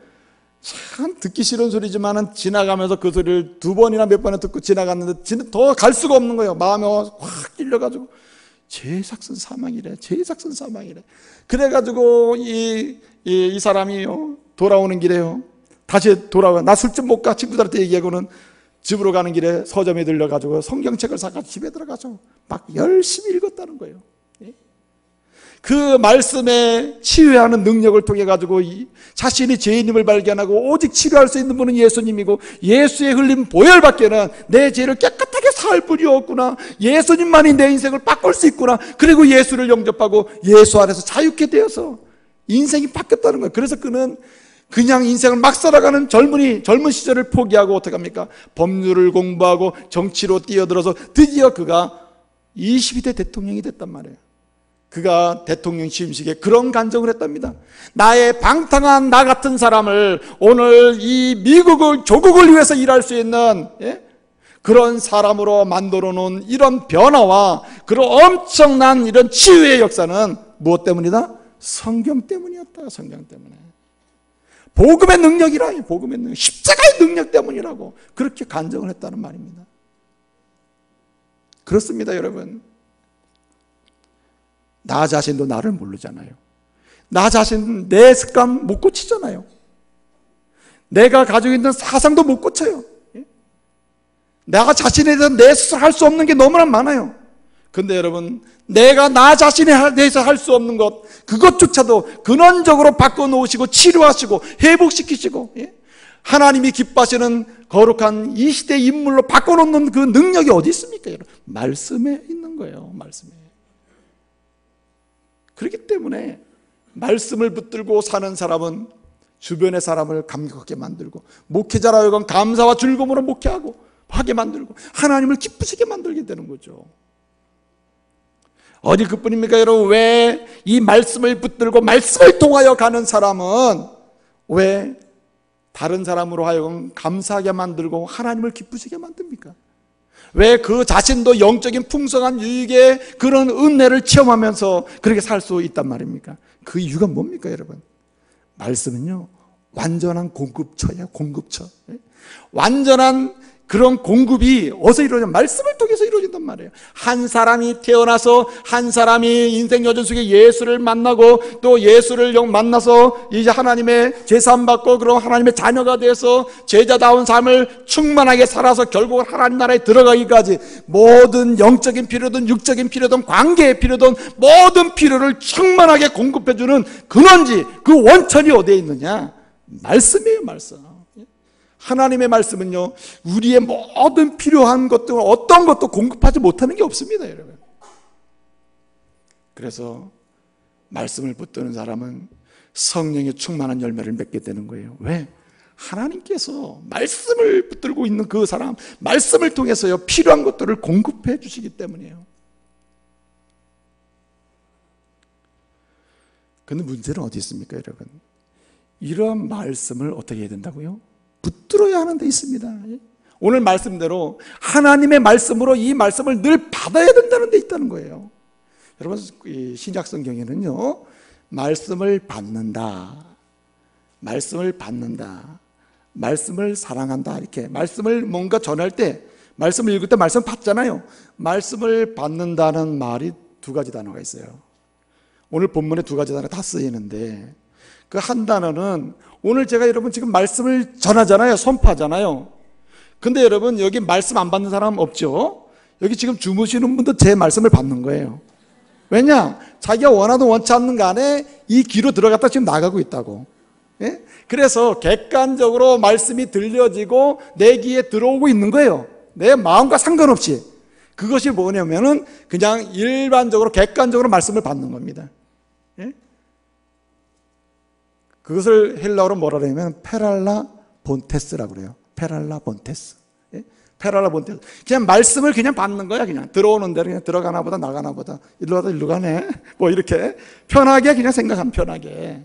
참 듣기 싫은 소리지만 지나가면서 그 소리를 2번이나 몇 번이나 듣고 지나갔는데 더 갈 수가 없는 거예요. 마음에 확 끌려가지고 죄의 삭은 사망이래. 죄의 삭은 사망이래. 그래가지고 이 사람이요, 돌아오는 길에요, 다시 돌아와. 나 술집 못 가. 친구들한테 얘기하고는 집으로 가는 길에 서점에 들려가지고 성경책을 사가지고 집에 들어가서 막 열심히 읽었다는 거예요. 그 말씀에 치유하는 능력을 통해 가지고 자신이 죄인임을 발견하고 오직 치료할 수 있는 분은 예수님이고 예수의 흘린 보혈밖에는 내 죄를 깨끗하게 살 분이 없구나. 예수님만이 내 인생을 바꿀 수 있구나. 그리고 예수를 영접하고 예수 안에서 자유케 되어서 인생이 바뀌었다는 거예요. 그래서 그는 그냥 인생을 막 살아가는 젊은 시절을 포기하고 어떻게 합니까? 법률을 공부하고 정치로 뛰어들어서 드디어 그가 22대 대통령이 됐단 말이에요. 그가 대통령 취임식에 그런 간증을 했답니다. 나의 방탕한 나 같은 사람을 오늘 이 미국을, 조국을 위해서 일할 수 있는 그런 사람으로 만들어 놓은 이런 변화와 그런 엄청난 이런 치유의 역사는 무엇 때문이다? 성경 때문이었다. 성경 때문에. 복음의 능력이라. 복음의 능력, 십자가의 능력 때문이라고 그렇게 간증을 했다는 말입니다. 그렇습니다, 여러분. 나 자신도 나를 모르잖아요. 나 자신 내 습관 못 고치잖아요. 내가 가지고 있는 사상도 못 고쳐요. 내가 자신에 대해서 내 스스로 할 수 없는 게 너무나 많아요. 근데 여러분, 내가 나 자신에 대해서 할 수 없는 것, 그것조차도 근원적으로 바꿔놓으시고 치료하시고 회복시키시고 하나님이 기뻐하시는 거룩한 이 시대의 인물로 바꿔놓는 그 능력이 어디 있습니까? 여러분? 말씀에 있는 거예요. 말씀에. 그렇기 때문에 말씀을 붙들고 사는 사람은 주변의 사람을 감격하게 만들고, 목회자라 하여금 감사와 즐거움으로 목회하고 하게 만들고 하나님을 기쁘시게 만들게 되는 거죠. 어디 그뿐입니까 여러분? 왜 이 말씀을 붙들고 말씀을 통하여 가는 사람은 왜 다른 사람으로 하여금 감사하게 만들고 하나님을 기쁘시게 만듭니까? 왜 그 자신도 영적인 풍성한 유익의 그런 은혜를 체험하면서 그렇게 살 수 있단 말입니까? 그 이유가 뭡니까 여러분? 말씀은요, 완전한 공급처예요. 공급처. 완전한 그런 공급이 어디서 이루어지냐? 말씀을 통해서 이루어진단 말이에요. 한 사람이 태어나서 한 사람이 인생 여정 속에 예수를 만나고 또 예수를 만나서 이제 하나님의 제사함 받고 그럼 하나님의 자녀가 돼서 제자다운 삶을 충만하게 살아서 결국 하나님 나라에 들어가기까지 모든 영적인 필요든 육적인 필요든 관계의 필요든 모든 필요를 충만하게 공급해주는 근원지, 그 원천이 어디에 있느냐? 말씀이에요. 말씀. 하나님의 말씀은요, 우리의 모든 필요한 것들 어떤 것도 공급하지 못하는 게 없습니다, 여러분. 그래서 말씀을 붙드는 사람은 성령의 충만한 열매를 맺게 되는 거예요. 왜? 하나님께서 말씀을 붙들고 있는 그 사람, 말씀을 통해서요, 필요한 것들을 공급해 주시기 때문이에요. 근데 문제는 어디 있습니까, 여러분? 이러한 말씀을 어떻게 해야 된다고요? 붙들어야 하는 데 있습니다. 오늘 말씀대로 하나님의 말씀으로 이 말씀을 늘 받아야 된다는 데 있다는 거예요. 여러분, 신약 성경에는요, 말씀을 받는다, 말씀을 받는다, 말씀을 사랑한다, 이렇게 말씀을 뭔가 전할 때, 말씀을 읽을 때 말씀 받잖아요. 말씀을 받는다는 말이 두 가지 단어가 있어요. 오늘 본문에 두 가지 단어 다 쓰이는데, 그 한 단어는 오늘 제가 여러분 지금 말씀을 전하잖아요. 선포하잖아요. 근데 여러분 여기 말씀 안 받는 사람 없죠? 여기 지금 주무시는 분도 제 말씀을 받는 거예요. 왜냐? 자기가 원하든 원치 않는 간에 이 귀로 들어갔다 지금 나가고 있다고. 예? 그래서 객관적으로 말씀이 들려지고 내 귀에 들어오고 있는 거예요. 내 마음과 상관없이. 그것이 뭐냐면은 그냥 일반적으로 객관적으로 말씀을 받는 겁니다. 예? 그것을 헬라어로 뭐라 그러냐면 페랄라 본테스라고 그래요. 페랄라 본테스. 예? 페랄라 본테스. 그냥 말씀을 그냥 받는 거야. 그냥 들어오는 대로 그냥 들어가나 보다 나가나 보다. 일로 가다 일로 가네. 뭐 이렇게 편하게 그냥 생각하면 편하게.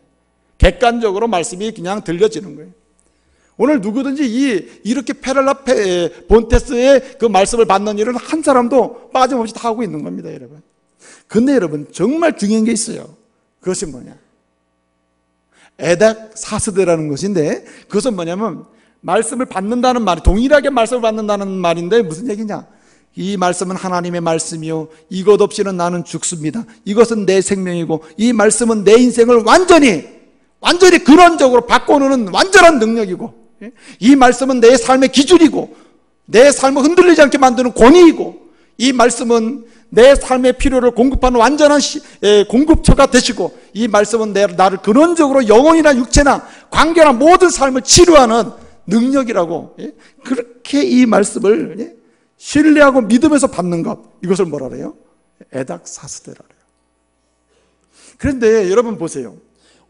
객관적으로 말씀이 그냥 들려지는 거예요. 오늘 누구든지 이렇게 페랄라 본테스의 그 말씀을 받는 일은 한 사람도 빠짐없이 다 하고 있는 겁니다, 여러분. 근데 여러분 정말 중요한 게 있어요. 그것이 뭐냐? 에닥 사스데라는 것인데, 그것은 뭐냐면 말씀을 받는다는 말이 동일하게 말씀을 받는다는 말인데 무슨 얘기냐? 이 말씀은 하나님의 말씀이요, 이것 없이는 나는 죽습니다. 이것은 내 생명이고 이 말씀은 내 인생을 완전히 근원적으로 바꿔놓는 완전한 능력이고, 이 말씀은 내 삶의 기준이고 내 삶을 흔들리지 않게 만드는 권위이고, 이 말씀은 내 삶의 필요를 공급하는 완전한 공급처가 되시고, 이 말씀은 나를 근원적으로 영혼이나 육체나 관계나 모든 삶을 치료하는 능력이라고, 그렇게 이 말씀을 신뢰하고 믿으면서 받는 것, 이것을 뭐라 그래요? 에닥 사스데라 그래요. 그런데 여러분 보세요.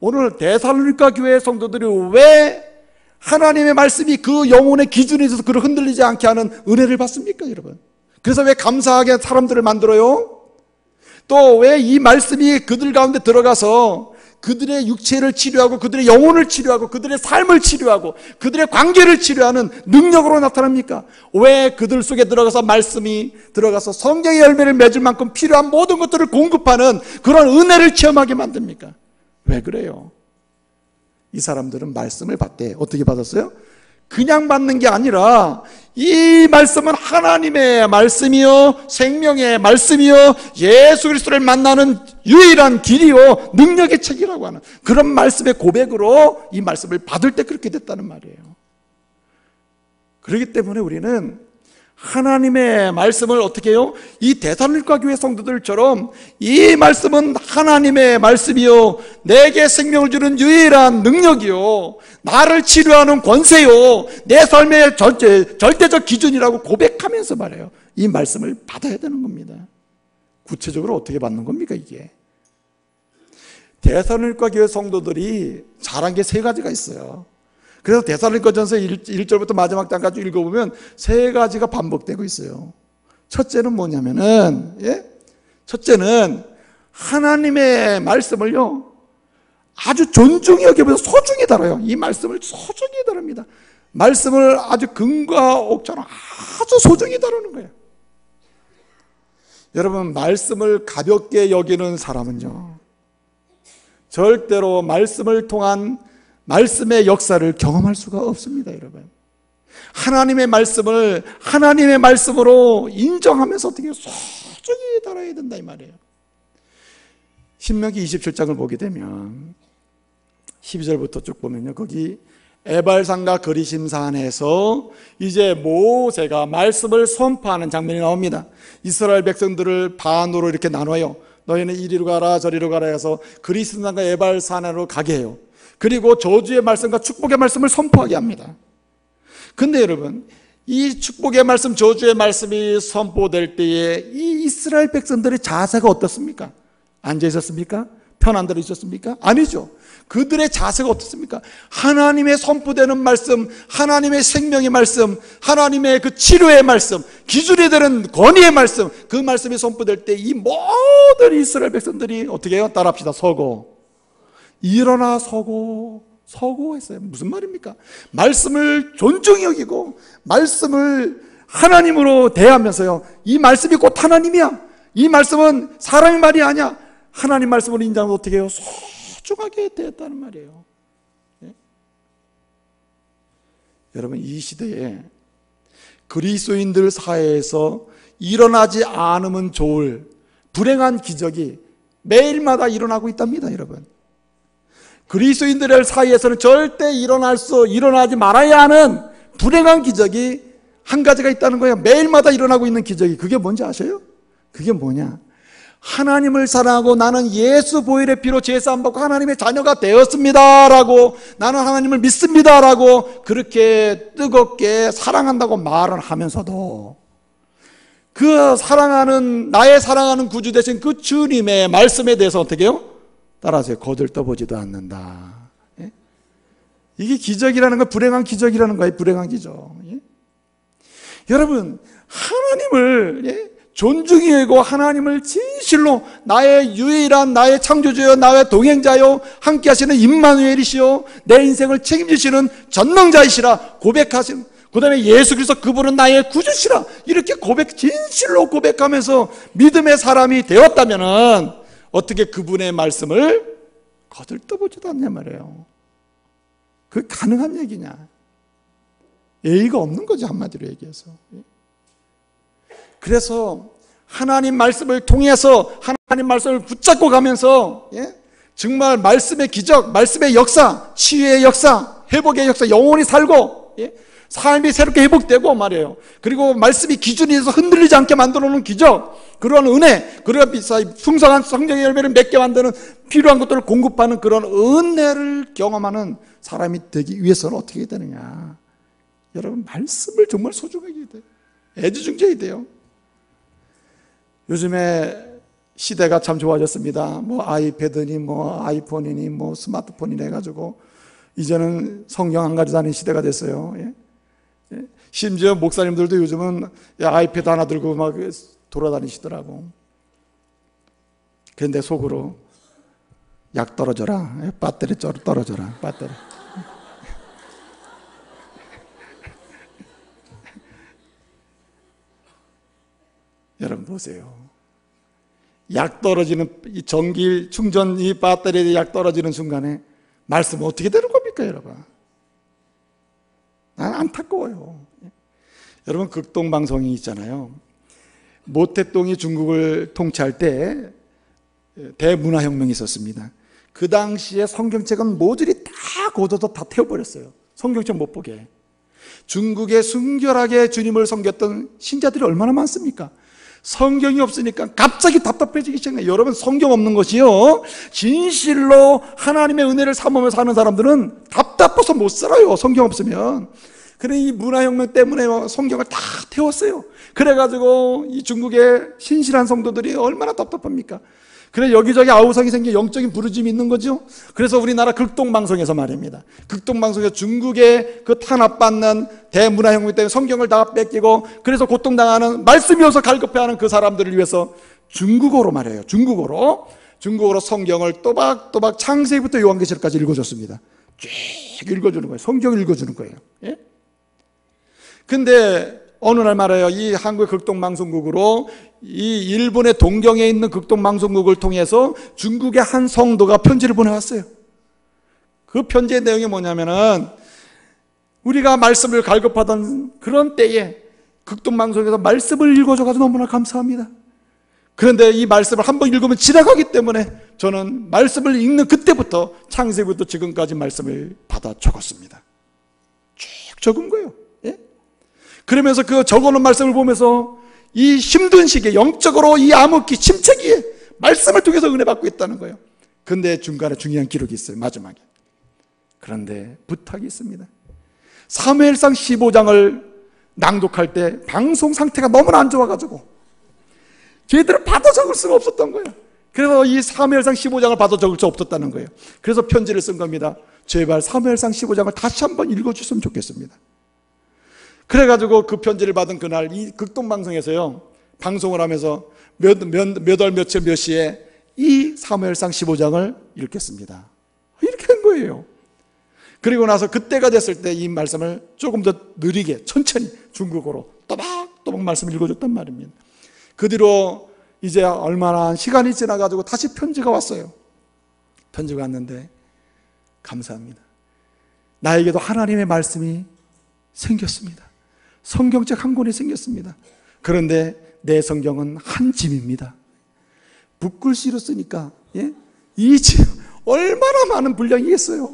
오늘 데살로니가 교회 성도들이 왜 하나님의 말씀이 그 영혼의 기준에 있어서 그를 흔들리지 않게 하는 은혜를 받습니까, 여러분? 그래서 왜 감사하게 사람들을 만들어요? 또 왜 이 말씀이 그들 가운데 들어가서 그들의 육체를 치료하고 그들의 영혼을 치료하고 그들의 삶을 치료하고 그들의 관계를 치료하는 능력으로 나타납니까? 왜 그들 속에 들어가서 말씀이 들어가서 성경의 열매를 맺을 만큼 필요한 모든 것들을 공급하는 그런 은혜를 체험하게 만듭니까? 왜 그래요? 이 사람들은 말씀을 받대. 어떻게 받았어요? 그냥 받는 게 아니라 이 말씀은 하나님의 말씀이요, 생명의 말씀이요, 예수 그리스도를 만나는 유일한 길이요, 능력의 책이라고 하는 그런 말씀의 고백으로 이 말씀을 받을 때 그렇게 됐다는 말이에요. 그렇기 때문에 우리는 하나님의 말씀을 어떻게 해요? 이 데살로니가 교회 성도들처럼 이 말씀은 하나님의 말씀이요, 내게 생명을 주는 유일한 능력이요, 나를 치료하는 권세요, 내 삶의 절대적 기준이라고 고백하면서 말해요. 이 말씀을 받아야 되는 겁니다. 구체적으로 어떻게 받는 겁니까, 이게? 데살로니가 교회 성도들이 잘한 게 세 가지가 있어요. 그래서 데살로니가전서 1절부터 마지막 장까지 읽어보면 세 가지가 반복되고 있어요. 첫째는 뭐냐면은, 첫째는 하나님의 말씀을요, 아주 존중히 여기면서 소중히 다뤄요. 이 말씀을 소중히 다룹니다. 말씀을 아주 금과 옥처럼 아주 소중히 다루는 거예요. 여러분, 말씀을 가볍게 여기는 사람은요, 절대로 말씀을 통한 말씀의 역사를 경험할 수가 없습니다, 여러분. 하나님의 말씀을 하나님의 말씀으로 인정하면서 어떻게 소중히 다뤄야 된다, 이 말이에요. 신명기 27장을 보게 되면 12절부터 쭉 보면요, 거기 에발산과 거리심산에서 이제 모세가 말씀을 선포하는 장면이 나옵니다. 이스라엘 백성들을 반으로 이렇게 나눠요. 너희는 이리로 가라 저리로 가라 해서 거리심산과 에발산으로 가게 해요. 그리고 저주의 말씀과 축복의 말씀을 선포하게 합니다. 근데 여러분, 이 축복의 말씀, 저주의 말씀이 선포될 때에 이 이스라엘 백성들의 자세가 어떻습니까? 앉아 있었습니까? 편안대로 있었습니까? 아니죠. 그들의 자세가 어떻습니까? 하나님의 선포되는 말씀, 하나님의 생명의 말씀, 하나님의 그 치료의 말씀, 기준이 되는 권위의 말씀, 그 말씀이 선포될 때 이 모든 이스라엘 백성들이 어떻게 해요? 따라합시다. 서고, 일어나 서고 했어요. 무슨 말입니까? 말씀을 존중히 여기고 말씀을 하나님으로 대하면서요, 이 말씀이 곧 하나님이야, 이 말씀은 사람의 말이 아니야, 하나님 말씀을 인정하면 어떻게 해요? 소중하게 대했다는 말이에요. 네? 여러분, 이 시대에 그리스도인들 사회에서 일어나지 않으면 좋을 불행한 기적이 매일마다 일어나고 있답니다, 여러분. 그리스도인들 사이에서는 절대 일어나지 말아야 하는 불행한 기적이 한 가지가 있다는 거예요. 매일마다 일어나고 있는 기적이. 그게 뭔지 아세요? 그게 뭐냐? 하나님을 사랑하고 나는 예수 보혈의 피로 제사함 받고 하나님의 자녀가 되었습니다 라고, 나는 하나님을 믿습니다 라고 그렇게 뜨겁게 사랑한다고 말을 하면서도 그 나의 사랑하는 구주 되신 그 주님의 말씀에 대해서 어떻게 해요? 따라서 거들떠보지도 않는다. 예? 이게 기적이라는 거, 불행한 기적이라는 거예요. 불행한 기적. 예? 여러분, 하나님을 존중히 여기고 하나님을 진실로 나의 유일한 나의 창조주요, 나의 동행자요, 함께 하시는 임마누엘이시요, 내 인생을 책임지시는 전능자이시라 고백하신, 그 다음에 예수 그리스도 그분은 나의 구주시라, 이렇게 진실로 고백하면서 믿음의 사람이 되었다면은 어떻게 그분의 말씀을 거들떠보지도 않냐 말이에요. 그게 가능한 얘기냐? 예의가 없는 거죠, 한마디로 얘기해서. 그래서 하나님 말씀을 통해서 하나님 말씀을 붙잡고 가면서 정말 말씀의 기적, 말씀의 역사, 치유의 역사, 회복의 역사, 영혼이 살고 삶이 새롭게 회복되고 말이에요. 그리고 말씀이 기준이 돼서 흔들리지 않게 만들어 놓은 기적, 그러한 은혜, 그러한 풍성한 성경의 열매를 맺게 만드는 필요한 것들을 공급하는 그런 은혜를 경험하는 사람이 되기 위해서는 어떻게 해야 되느냐? 여러분, 말씀을 정말 소중하게 해야 돼요. 애지중지해야 돼요. 요즘에 시대가 참 좋아졌습니다. 뭐 아이패드니 뭐 아이폰이니 뭐 스마트폰이니 해가지고 이제는 성경 안 가지고 다니는 시대가 됐어요. 예? 예? 심지어 목사님들도 요즘은 아이패드 하나 들고 막 돌아다니시더라고. 그런데 속으로 약 떨어져라, 배터리 떨어져라, 배터리. 여러분 보세요. 약 떨어지는 이 전기 충전 이 배터리에 약 떨어지는 순간에 말씀은 어떻게 되는 겁니까, 여러분? 난 안타까워요. 여러분 극동 방송이 있잖아요. 모택동이 중국을 통치할 때 대문화혁명이 있었습니다. 그 당시에 성경책은 모조리 다 고쳐서 다 태워버렸어요. 성경책 못 보게. 중국에 순결하게 주님을 섬겼던 신자들이 얼마나 많습니까? 성경이 없으니까 갑자기 답답해지기 시작해요. 여러분 성경 없는 것이요, 진실로 하나님의 은혜를 삼으며 사는 사람들은 답답해서 못 살아요. 성경 없으면. 그래 이 문화혁명 때문에 성경을 다 태웠어요. 그래가지고 이 중국의 신실한 성도들이 얼마나 답답합니까? 그래 여기저기 아우성이 생겨 영적인 부르짐이 있는 거죠. 그래서 우리나라 극동방송에서 말입니다. 극동방송에서 중국의 그 탄압받는 대문화혁명 때문에 성경을 다 뺏기고 그래서 고통당하는, 말씀이어서 갈급해하는 그 사람들을 위해서 중국어로 말해요. 중국어로 성경을 또박또박 창세기부터 요한계시록까지 읽어줬습니다. 쭉 읽어주는 거예요. 성경을 읽어주는 거예요. 예? 근데 어느 날 말해요. 이 한국의 극동방송국으로 이 일본의 동경에 있는 극동방송국을 통해서 중국의 한 성도가 편지를 보내왔어요. 그 편지의 내용이 뭐냐면은 우리가 말씀을 갈급하던 그런 때에 극동방송에서 말씀을 읽어줘가지고 너무나 감사합니다. 그런데 이 말씀을 한번 읽으면 지나가기 때문에 저는 말씀을 읽는 그때부터 창세기부터 지금까지 말씀을 받아 적었습니다. 쭉 적은 거예요. 예? 그러면서 그 적어놓은 말씀을 보면서 이 힘든 시기에 영적으로 이 암흑기 침체기에 말씀을 통해서 은혜 받고 있다는 거예요. 근데 중간에 중요한 기록이 있어요. 마지막에. 그런데 부탁이 있습니다. 사무엘상 15장을 낭독할 때 방송 상태가 너무나 안 좋아가지고 저희들은 받아 적을 수가 없었던 거예요. 그래서 이 사무엘상 15장을 받아 적을 수 없었다는 거예요. 그래서 편지를 쓴 겁니다. 제발 사무엘상 15장을 다시 한번 읽어주셨으면 좋겠습니다. 그래가지고 그 편지를 받은 그날 이 극동방송에서요 방송을 하면서 몇 월 며칠 몇 시에 이 사무엘상 15장을 읽겠습니다. 이렇게 한 거예요. 그리고 나서 그때가 됐을 때 이 말씀을 조금 더 느리게 천천히 중국어로 또박또박 말씀을 읽어줬단 말입니다. 그 뒤로 이제 얼마나 시간이 지나가지고 다시 편지가 왔어요. 편지가 왔는데 감사합니다. 나에게도 하나님의 말씀이 생겼습니다. 성경책 한 권이 생겼습니다. 그런데 내 성경은 한 짐입니다. 붓글씨로 쓰니까 이 짐 얼마나 많은 분량이겠어요.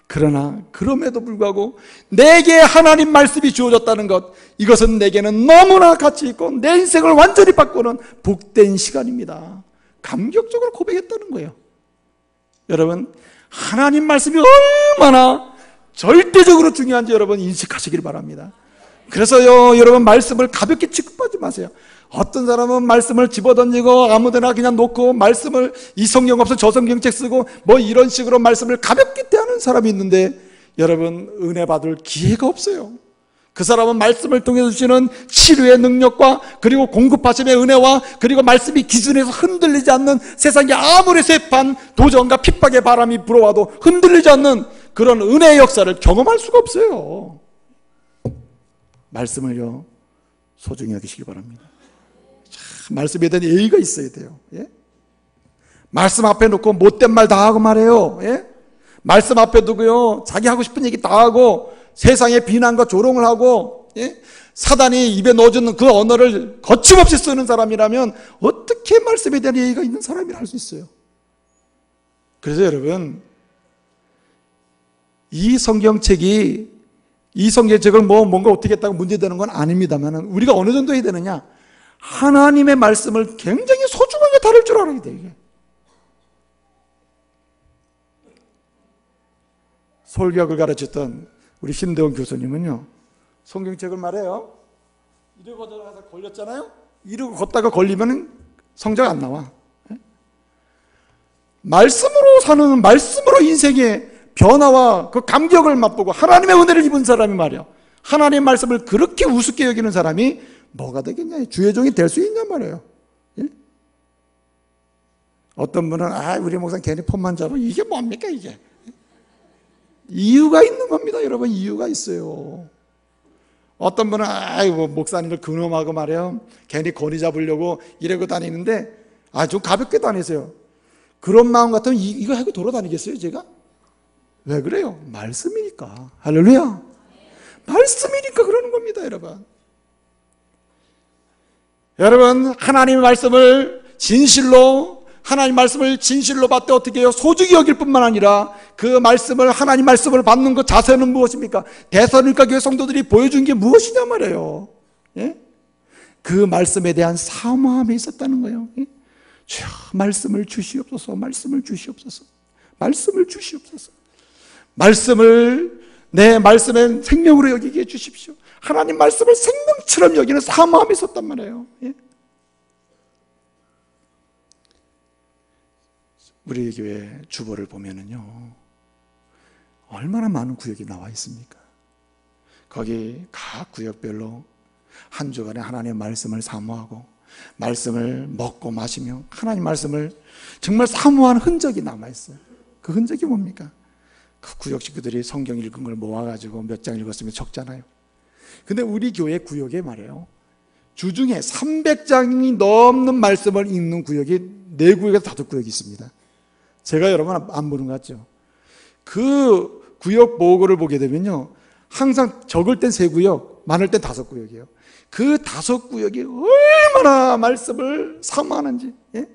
그러나 그럼에도 불구하고 내게 하나님 말씀이 주어졌다는 것, 이것은 내게는 너무나 가치 있고 내 인생을 완전히 바꾸는 복된 시간입니다. 감격적으로 고백했다는 거예요. 여러분 하나님 말씀이 얼마나 절대적으로 중요한지 여러분 인식하시길 바랍니다. 그래서요 여러분 말씀을 가볍게 취급하지 마세요. 어떤 사람은 말씀을 집어던지고 아무데나 그냥 놓고 말씀을 이 성경 없어 저 성경책 쓰고 뭐 이런 식으로 말씀을 가볍게 대하는 사람이 있는데 여러분 은혜 받을 기회가 없어요. 그 사람은 말씀을 통해서 주시는 치료의 능력과 그리고 공급하심의 은혜와 그리고 말씀이 기준에서 흔들리지 않는, 세상에 아무리 쇠판 도전과 핍박의 바람이 불어와도 흔들리지 않는 그런 은혜의 역사를 경험할 수가 없어요. 말씀을요 소중히 여기시기 바랍니다. 참, 말씀에 대한 예의가 있어야 돼요. 말씀 앞에 놓고 못된 말 다 하고 말해요. 말씀 앞에 두고요 자기 하고 싶은 얘기 다 하고 세상의 비난과 조롱을 하고 사단이 입에 넣어주는 그 언어를 거침없이 쓰는 사람이라면 어떻게 말씀에 대한 예의가 있는 사람이라 할 수 있어요. 그래서 여러분 이 성경책을 뭔가 어떻게 했다고 문제되는 건 아닙니다만 우리가 어느 정도 해야 되느냐, 하나님의 말씀을 굉장히 소중하게 다룰 줄 알아야 돼요. 이게 설교학을 가르쳤던 우리 신대원 교수님은요 성경책을 말해요 이러고 걸렸잖아요. 이러고 걷다가 걸리면 성적 안 나와. 말씀으로 사는, 말씀으로 인생의 변화와 그 감격을 맛보고 하나님의 은혜를 입은 사람이 말이야, 하나님의 말씀을 그렇게 우습게 여기는 사람이 뭐가 되겠냐, 주의 종이 될 수 있냐 말이에요. 예? 어떤 분은 우리 목사는 괜히 폰만 잡아, 이게 뭡니까 이게. 이유가 있는 겁니다 여러분. 이유가 있어요. 어떤 분은 목사님들 근엄하고 말이에요, 괜히 권위 잡으려고 이러고 다니는데 좀 가볍게 다니세요. 그런 마음 같으면 이거 하고 돌아다니겠어요 제가? 왜 그래요? 말씀이니까. 할렐루야. 말씀이니까 그러는 겁니다 여러분. 여러분, 하나님의 말씀을 진실로, 하나님 말씀을 진실로 받되 어떻게 해요? 소중히 여길 뿐만 아니라 그 말씀을, 하나님 말씀을 받는 그 자세는 무엇입니까? 데살로니가 교회 성도들이 보여준 게 무엇이냐 말이에요. 예? 그 말씀에 대한 사모함이 있었다는 거예요. 예? 주여, 말씀을 주시옵소서, 말씀을 주시옵소서, 말씀을 주시옵소서. 말씀을 내 말씀의 생명으로 여기게 해주십시오. 하나님 말씀을 생명처럼 여기는 사모함이 있었단 말이에요. 예? 우리 교회 주보를 보면은요, 얼마나 많은 구역이 나와 있습니까? 거기 각 구역별로 한 주간에 하나님의 말씀을 사모하고 말씀을 먹고 마시며 하나님 말씀을 정말 사모한 흔적이 남아있어요. 그 흔적이 뭡니까? 그 구역 식구들이 성경 읽은 걸 모아가지고 몇 장 읽었으면 적잖아요. 근데 우리 교회 구역에 말이에요, 주중에 300장이 넘는 말씀을 읽는 구역이 4구역에서 5구역이 있습니다. 제가 여러분 안 보는 것 같죠? 그 구역 보고를 보게 되면요, 항상 적을 땐 3구역, 많을 땐 5구역이에요. 그 5구역이 얼마나 말씀을 사모하는지. 예?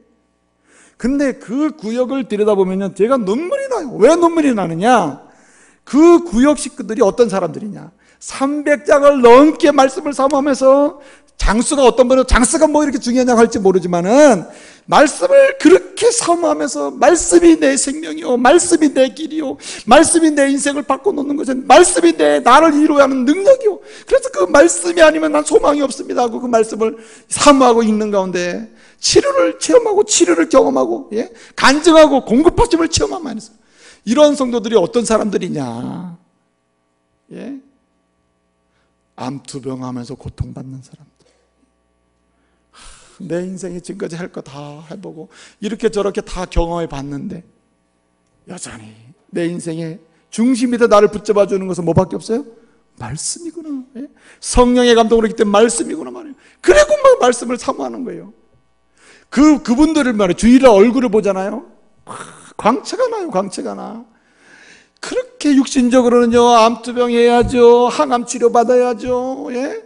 근데 그 구역을 들여다보면요, 제가 눈물이 나요. 왜 눈물이 나느냐? 그 구역 식구들이 어떤 사람들이냐? 300장을 넘게 말씀을 사모하면서, 장수가 어떤 분은 장수가 뭐 이렇게 중요하냐고 할지 모르지만은 말씀을 그렇게 사모하면서 말씀이 내 생명이요, 말씀이 내 길이요, 말씀이 내 인생을 바꿔놓는 것은, 말씀이 내 나를 이루어야 하는 능력이요, 그래서 그 말씀이 아니면 난 소망이 없습니다 하고 그 말씀을 사모하고 있는 가운데 치료를 체험하고 치료를 경험하고, 예? 간증하고 공급하심을 체험하면 있어요. 이런 성도들이 어떤 사람들이냐? 예? 암투병하면서 고통받는 사람들. 내 인생에 지금까지 할 거 다 해보고 이렇게 저렇게 다 경험해 봤는데 여전히 내 인생의 중심이 돼 나를 붙잡아 주는 것은 뭐밖에 없어요? 말씀이구나. 예? 성령의 감동으로 있기 때문에 말씀이구나 말이에요. 그리고 막 말씀을 사모하는 거예요. 그분들을 말이에요, 주일날 얼굴을 보잖아요, 광채가 나요. 광채가 나. 그렇게 육신적으로는요, 암투병 해야죠, 항암 치료 받아야죠. 예?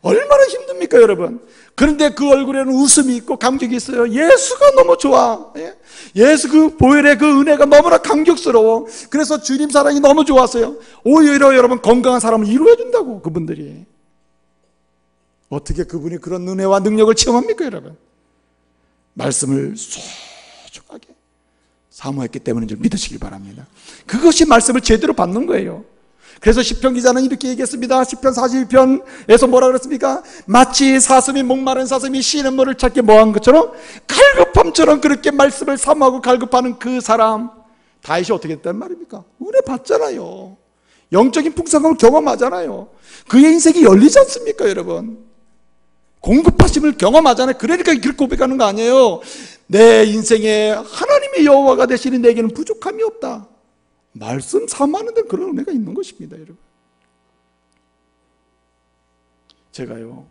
얼마나 힘듭니까 여러분? 그런데 그 얼굴에는 웃음이 있고 감격이 있어요. 예수가 너무 좋아. 예? 예수 그 보혈의 그 은혜가 너무나 감격스러워. 그래서 주님 사랑이 너무 좋았어요. 오히려 여러분, 건강한 사람을 이루어준다고. 그분들이 어떻게 그분이 그런 은혜와 능력을 체험합니까 여러분? 말씀을 소중하게 사모했기 때문인 줄 믿으시길 바랍니다. 그것이 말씀을 제대로 받는 거예요. 그래서 시편 기자는 이렇게 얘기했습니다. 시편 42편에서 뭐라 그랬습니까? 마치 사슴이, 목마른 사슴이 쉬는 물을 찾기 뭐한 것처럼 갈급함처럼 그렇게 말씀을 사모하고 갈급하는 그 사람, 다윗이 어떻게 됐단 말입니까? 은혜 받잖아요. 영적인 풍성함을 경험하잖아요. 그의 인생이 열리지 않습니까 여러분? 공급하심을 경험하잖아요. 그러니까 그렇게 고백하는 거 아니에요. 내 인생에 하나님의 여호와가 되시는 내게는 부족함이 없다. 말씀 사모하는 데 그런 은혜가 있는 것입니다 여러분. 제가요,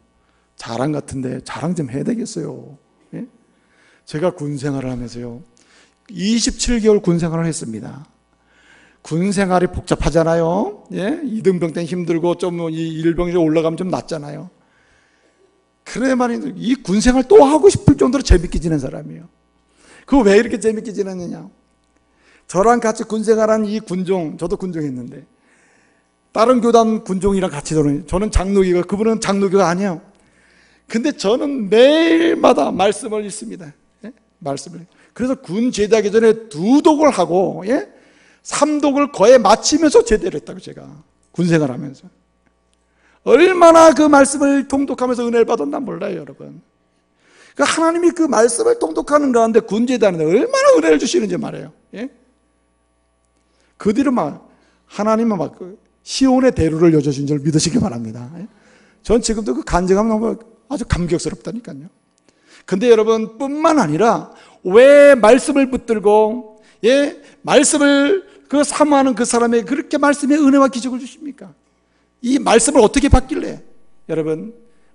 자랑 같은데 자랑 좀 해야 되겠어요. 예? 제가 군생활을 하면서요 27개월 군생활을 했습니다. 군생활이 복잡하잖아요. 예? 2등병 때는 힘들고 좀 이 1병이 올라가면 좀 낫잖아요. 그래 말이죠. 이 군생활 또 하고 싶을 정도로 재밌게 지낸 사람이에요. 그거 왜 이렇게 재밌게 지냈느냐? 저랑 같이 군생활한 이 군종, 저도 군종했는데 다른 교단 군종이랑 같이 저는 장로교가, 그분은 장로교가 아니에요. 근데 저는 매일마다 말씀을 읽습니다. 예? 말씀을. 그래서 군 제대하기 전에 2독을 하고, 예? 3독을 거의 마치면서 제대를 했다고, 제가 군생활하면서. 얼마나 그 말씀을 통독하면서 은혜를 받았나 몰라요 여러분. 하나님이 그 말씀을 통독하는 가운데 군제다는데 얼마나 은혜를 주시는지 말해요. 예? 그 뒤로 하나님은 시온의 대로를 여져준 줄 믿으시기 바랍니다. 예? 전 지금도 그 간증하면 너무 아주 감격스럽다니까요. 근데 여러분, 뿐만 아니라 왜 말씀을 붙들고 말씀을 사모하는 그 사람에게 그렇게 말씀의 은혜와 기적을 주십니까? 이 말씀을 어떻게 받길래? 여러분,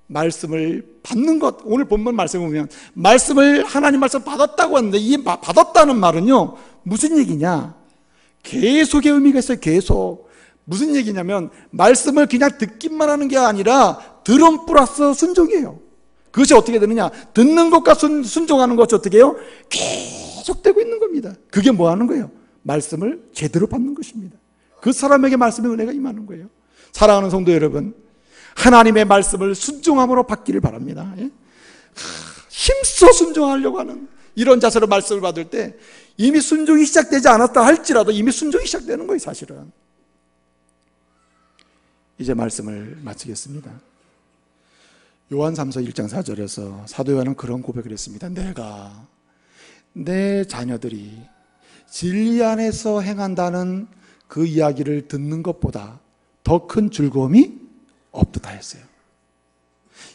말씀을 받는 것, 오늘 본문 말씀을 보면 말씀을 하나님 말씀 받았다고 하는데 이 받았다는 말은요 무슨 얘기냐? 계속의 의미가 있어요. 계속. 무슨 얘기냐면 말씀을 그냥 듣기만 하는 게 아니라 들음 플러스 순종이에요. 그것이 어떻게 되느냐? 듣는 것과 순종하는 것이 어떻게 해요? 계속되고 있는 겁니다. 그게 뭐 하는 거예요? 말씀을 제대로 받는 것입니다. 그 사람에게 말씀의 은혜가 임하는 거예요. 사랑하는 성도 여러분, 하나님의 말씀을 순종함으로 받기를 바랍니다. 힘써 순종하려고 하는 이런 자세로 말씀을 받을 때 이미 순종이 시작되지 않았다 할지라도 이미 순종이 시작되는 거예요. 사실은. 이제 말씀을 마치겠습니다. 요한 3서 1장 4절에서 사도 요한은 그런 고백을 했습니다. 내가 내 자녀들이 진리 안에서 행한다는 그 이야기를 듣는 것보다 더 큰 즐거움이 없다 했어요.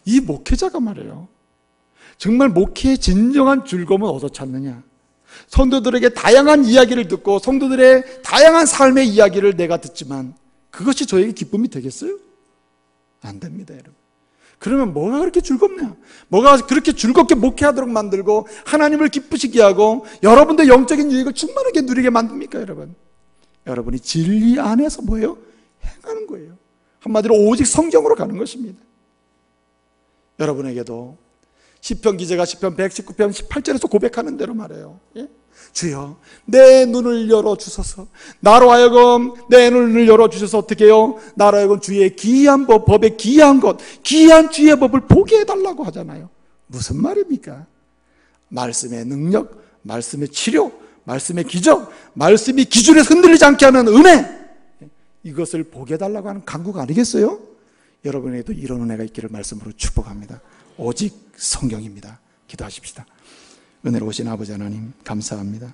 이 목회자가 말해요. 정말 목회의 진정한 즐거움은 어디서 찾느냐? 성도들에게 다양한 이야기를 듣고 성도들의 다양한 삶의 이야기를 내가 듣지만 그것이 저에게 기쁨이 되겠어요? 안 됩니다, 여러분. 그러면 뭐가 그렇게 즐겁냐? 뭐가 그렇게 즐겁게 목회하도록 만들고 하나님을 기쁘시게 하고 여러분들 영적인 유익을 충만하게 누리게 만듭니까, 여러분? 여러분이 진리 안에서 뭐예요? 행하는 거예요. 한마디로 오직 성경으로 가는 것입니다. 여러분에게도 시편 기자가 시편 119편 18절에서 고백하는 대로 말해요. 예? 주여 내 눈을 열어주소서. 나로 하여금 내 눈을 열어주셔서 어떻게 해요? 나로 하여금 주의 기이한 법, 법의 기이한 것, 기이한 주의 법을 보게 해달라고 하잖아요. 무슨 말입니까? 말씀의 능력, 말씀의 치료, 말씀의 기적, 말씀이 기준에 흔들리지 않게 하는 은혜, 이것을 보게 해달라고 하는 간구가 아니겠어요? 여러분에게도 이런 은혜가 있기를 말씀으로 축복합니다. 오직 성경입니다. 기도하십시다. 은혜로우신 아버지 하나님 감사합니다.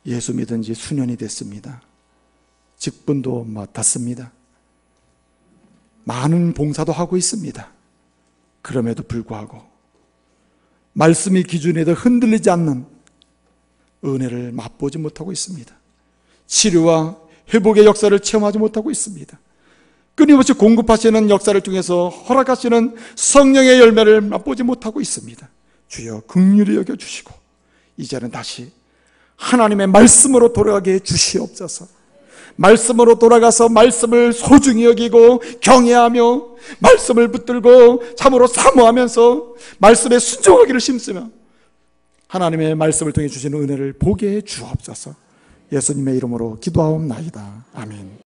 예수 믿은 지 수년이 됐습니다. 직분도 맡았습니다. 많은 봉사도 하고 있습니다. 그럼에도 불구하고 말씀이 기준에도 흔들리지 않는 은혜를 맛보지 못하고 있습니다. 치료와 회복의 역사를 체험하지 못하고 있습니다. 끊임없이 공급하시는 역사를 통해서 허락하시는 성령의 열매를 맛보지 못하고 있습니다. 주여 긍휼히 여겨주시고 이제는 다시 하나님의 말씀으로 돌아가게 해 주시옵소서. 말씀으로 돌아가서 말씀을 소중히 여기고 경외하며 말씀을 붙들고 참으로 사모하면서 말씀에 순종하기를 힘쓰며 하나님의 말씀을 통해 주시는 은혜를 보게 해 주옵소서. 예수님의 이름으로 기도하옵나이다. 아멘.